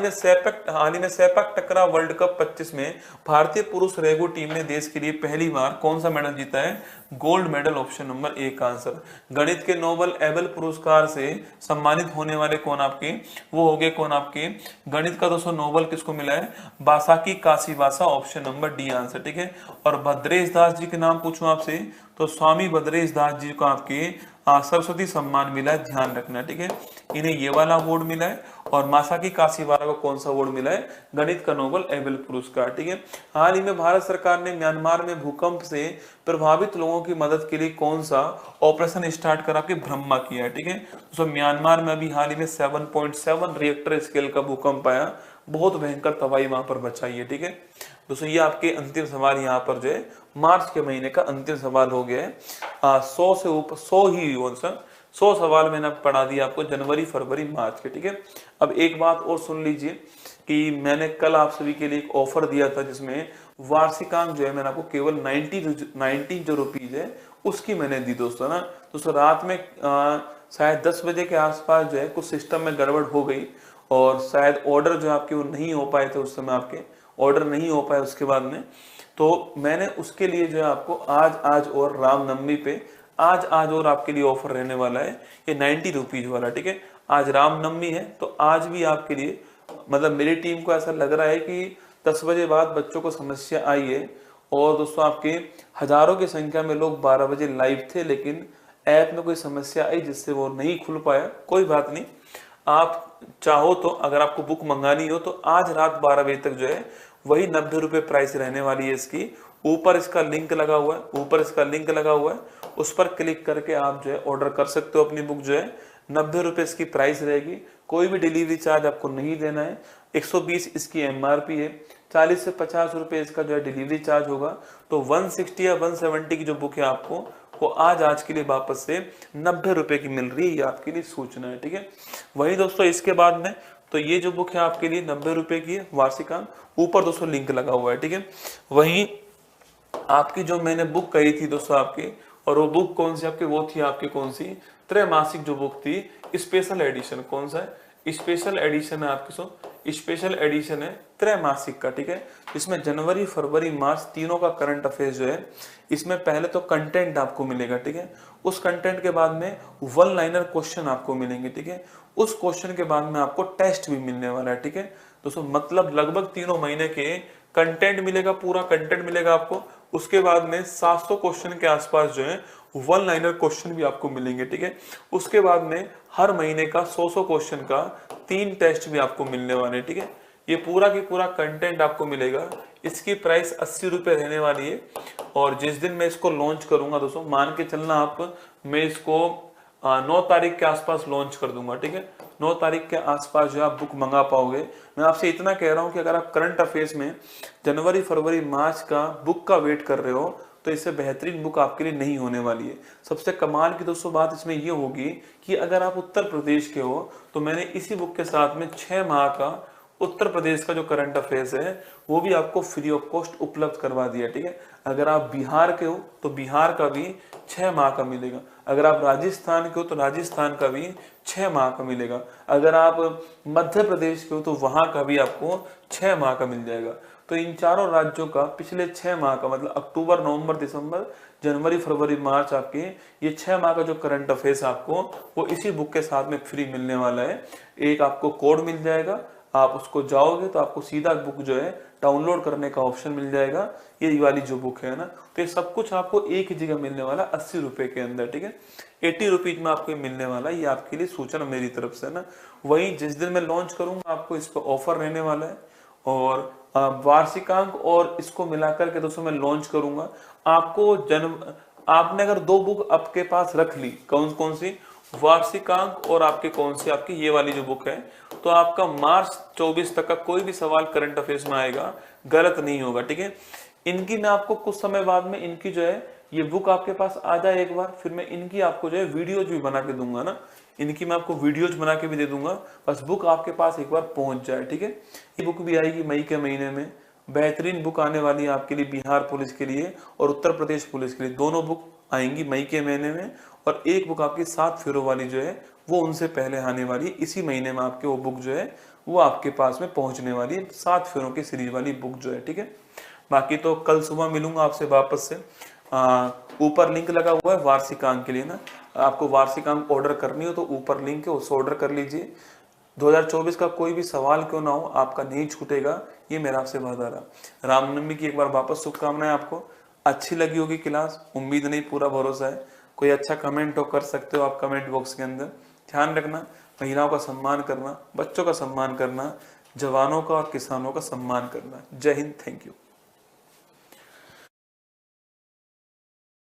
में सेपक टकरा वर्ल्ड कप 25 में भारतीय पुरुष रेगो टीम ने देश के लिए पहली बार कौन सा मेडल जीता है? Gold medal, option number A का आंसर। गणित के नोबेल एबल पुरस्कार से सम्मानित होने वाले कौन आपके? वो हो गए कौन आपके? गणित का दोस्तों नोबेल किसको मिला है? बासाकी काशीवासा, ऑप्शन नंबर डी आंसर, ठीक है। और भद्रेश दास जी के नाम पूछूं आपसे तो स्वामी भद्रेश दास जी को आपके सरस्वती सम्मान मिला है, ध्यान रखना, ठीक है। इन्हें ये वाला अवार्ड मिला है। और मासाकी काशीवारा को कौन सा अवार्ड मिला है? गणित का नोबेल एबल पुरस्कार, ठीक है। हाल ही में भारत सरकार ने म्यांमार में भूकंप से प्रभावित लोगों की मदद के लिए कौन सा ऑपरेशन स्टार्ट करा के ब्रह्मा किया है, ठीक है। तो म्यांमार में अभी हाल ही में 7.7 रिएक्टर स्केल का भूकंप आया, बहुत भयंकर तबाही वहां पर बचाई है, ठीक है। दोस्तों ये आपके अंतिम सवाल यहाँ पर जो है मार्च के महीने का अंतिम सवाल हो गया है। 100 से ऊपर 100 सवाल मैंने पढ़ा दिया आपको जनवरी फरवरी मार्च के, ठीक है। अब एक बात और सुन लीजिए कि मैंने कल आप सभी के लिए एक ऑफर दिया था जिसमें वार्षिकांक जो है मैंने आपको केवल 90 जो रुपीज है उसकी मैंने दी दोस्तों ना। दोस्तों रात में शायद 10 बजे के आसपास जो है कुछ सिस्टम में गड़बड़ हो गई और शायद ऑर्डर जो आपके वो नहीं हो पाए थे, उस समय आपके ऑर्डर नहीं हो पाए उसके बाद में, तो मैंने उसके लिए जो है आपको आज और रामनवमी पे आज और आपके लिए ऑफर रहने वाला है ये 90 रुपीज वाला, ठीक है। आज रामनवमी है तो आज भी आपके लिए मतलब मेरी टीम को ऐसा लग रहा है कि 10 बजे बाद बच्चों को समस्या आई है और दोस्तों आपके हजारों की संख्या में लोग 12 बजे लाइव थे, लेकिन ऐप में कोई समस्या आई जिससे वो नहीं खुल पाया। कोई बात नहीं, आप चाहो तो अगर आपको बुक मंगानी हो तो आज रात 12 बजे तक जो है वही 90 रुपए प्राइस रहने वाली है इसकी। ऊपर इसका लिंक लगा हुआ है, उस पर क्लिक करके आप जो है ऑर्डर कर सकते हो अपनी बुक जो है। 90 रुपए इसकी प्राइस रहेगी, कोई भी डिलीवरी चार्ज आपको नहीं देना है। 120 इसकी MRP है, 40 से 50 रुपए इसका जो है डिलीवरी चार्ज होगा। तो 160 या 170 की जो बुक है आपको वो आज के लिए वापस से 90 रुपए की मिल रही है, ये आपके लिए सूचना है, ठीक है। वही दोस्तों इसके बाद में तो ये जो बुक है आपके लिए 90 रुपए की है वार्षिकांक, ऊपर दोस्तों लिंक लगा हुआ है, ठीक है। वहीं आपकी जो मैंने बुक कही थी दोस्तों आपकी, और वो बुक कौन सी आपकी? वो थी आपकी कौन सी? त्रैमासिक जो बुक थी, स्पेशल एडिशन। कौन सा है? स्पेशल एडिशन है आपकी, स्पेशल एडिशन है त्रैमासिक का, ठीक है। इसमें जनवरी फरवरी मार्च तीनों का करंट अफेयर्स जो है इसमें पहले तो कंटेंट आपको मिलेगा, ठीक है। उस कंटेंट के बाद में 1 लाइनर क्वेश्चन आपको मिलेंगे, ठीक है। उस क्वेश्चन के बाद में आपको टेस्ट भी मिलने वाला है, ठीक है दोस्तों। मतलब लगभग 3 महीने के कंटेंट मिलेगा, पूरा कंटेंट मिलेगा आपको। उसके बाद में 700 क्वेश्चन के आसपास जो है 1 लाइनर क्वेश्चन भी आपको मिलेंगे, ठीक है। उसके बाद में हर महीने का 100 क्वेश्चन का 3 टेस्ट भी आपको मिलने वाले हैं, ठीक है। ये पूरा की पूरा कंटेंट आपको मिलेगा। इसकी प्राइस 80 रुपए रहने वाली है। और जिस दिन मैं इसको लॉन्च करूंगा दोस्तों, मान के चलना आप, मैं इसको 9 तारीख के आसपास लॉन्च कर दूंगा, ठीक है। 9 तारीख के आसपास जो आप बुक मंगा पाओगे। मैं आपसे इतना कह रहा हूं कि अगर आप करंट अफेयर्स में जनवरी फरवरी मार्च का बुक का वेट कर रहे हो तो इससे बेहतरीन बुक आपके लिए नहीं होने वाली है। सबसे कमाल की दोस्तों बात इसमें यह होगी कि अगर आप उत्तर प्रदेश के हो तो मैंने इसी बुक के साथ में 6 माह का उत्तर प्रदेश का जो करंट अफेयर्स है वो भी आपको फ्री ऑफ कॉस्ट उपलब्ध करवा दिया, ठीक है। अगर आप बिहार के हो तो बिहार का भी 6 माह का मिलेगा। अगर आप राजस्थान के हो तो राजस्थान का भी 6 माह का मिलेगा। अगर आप मध्य प्रदेश के हो तो वहां का भी आपको 6 माह का मिल जाएगा। तो इन चारों राज्यों का पिछले 6 माह का मतलब अक्टूबर नवंबर दिसंबर जनवरी फरवरी मार्च आपके ये 6 माह का जो करंट अफेयर्स आपको वो इसी बुक के साथ में फ्री मिलने वाला है। एक आपको कोड मिल जाएगा, आप उसको जाओगे तो आपको सीधा बुक जो है डाउनलोड करने का ऑप्शन मिल जाएगा। ये वाली जो बुक है ना, तो ये सब कुछ आपको एक ही जगह मिलने वाला 80 रुपए के अंदर, ठीक है। 80 रुपीज में आपको मिलने वाला, ये आपके लिए सूचना मेरी तरफ से ना। वही जिस दिन मैं लॉन्च करूंगा आपको इस पर ऑफर रहने वाला है। और वार्षिकांक और इसको मिलाकर के दोस्तों मैं लॉन्च करूंगा आपको। आपने अगर 2 बुक आपके पास रख ली, कौन कौन सी? वार्षिकांक और आपके कौन सी आपकी ये वाली जो बुक है, तो आपका मार्च 24 तक का कोई भी सवाल करंट अफेयर्स में आएगा गलत नहीं होगा, ठीक है। इनकी मैं आपको कुछ समय बाद में इनकी जो है ये बुक आपके पास आ जाए एक बार, फिर मैं इनकी आपको जो है वीडियोज भी बना के दूंगा ना। इनकी मैं आपको वीडियोज बना के भी दे दूंगा, बस बुक आपके पास एक बार पहुंच जाए, ठीक है। ये बुक भी आएगी मई के महीने में। बेहतरीन बुक आने वाली है आपके लिए, बिहार पुलिस के लिए और उत्तर प्रदेश पुलिस के लिए, दोनों बुक आएंगी मई के महीने में। और एक बुक आपकी 7 फेरों वाली जो है वो उनसे पहले आने वाली है। इसी महीने में आपके वो बुक जो है वो आपके पास में पहुंचने वाली है, 7 फेरों की सीरीज वाली बुक जो है, ठीक है। बाकी तो कल सुबह मिलूंगा आपसे वापस से। ऊपर लिंक लगा हुआ है वार्षिकांक के लिए ना, आपको वार्षिकांक ऑर्डर करनी हो तो ऊपर लिंक है, उससे ऑर्डर कर लीजिए। 2024 का कोई भी सवाल क्यों ना हो आपका नहीं छूटेगा, ये मेरा आपसे वादा रहा। रामनवमी की एक बार वापस शुभकामनाएं आपको। अच्छी लगी होगी क्लास, उम्मीद नहीं पूरा भरोसा है। कोई अच्छा कमेंट हो कर सकते हो आप कमेंट बॉक्स के अंदर। ध्यान रखना, महिलाओं का सम्मान करना, बच्चों का सम्मान करना, जवानों का और किसानों का सम्मान करना। जय हिंद, थैंक यू।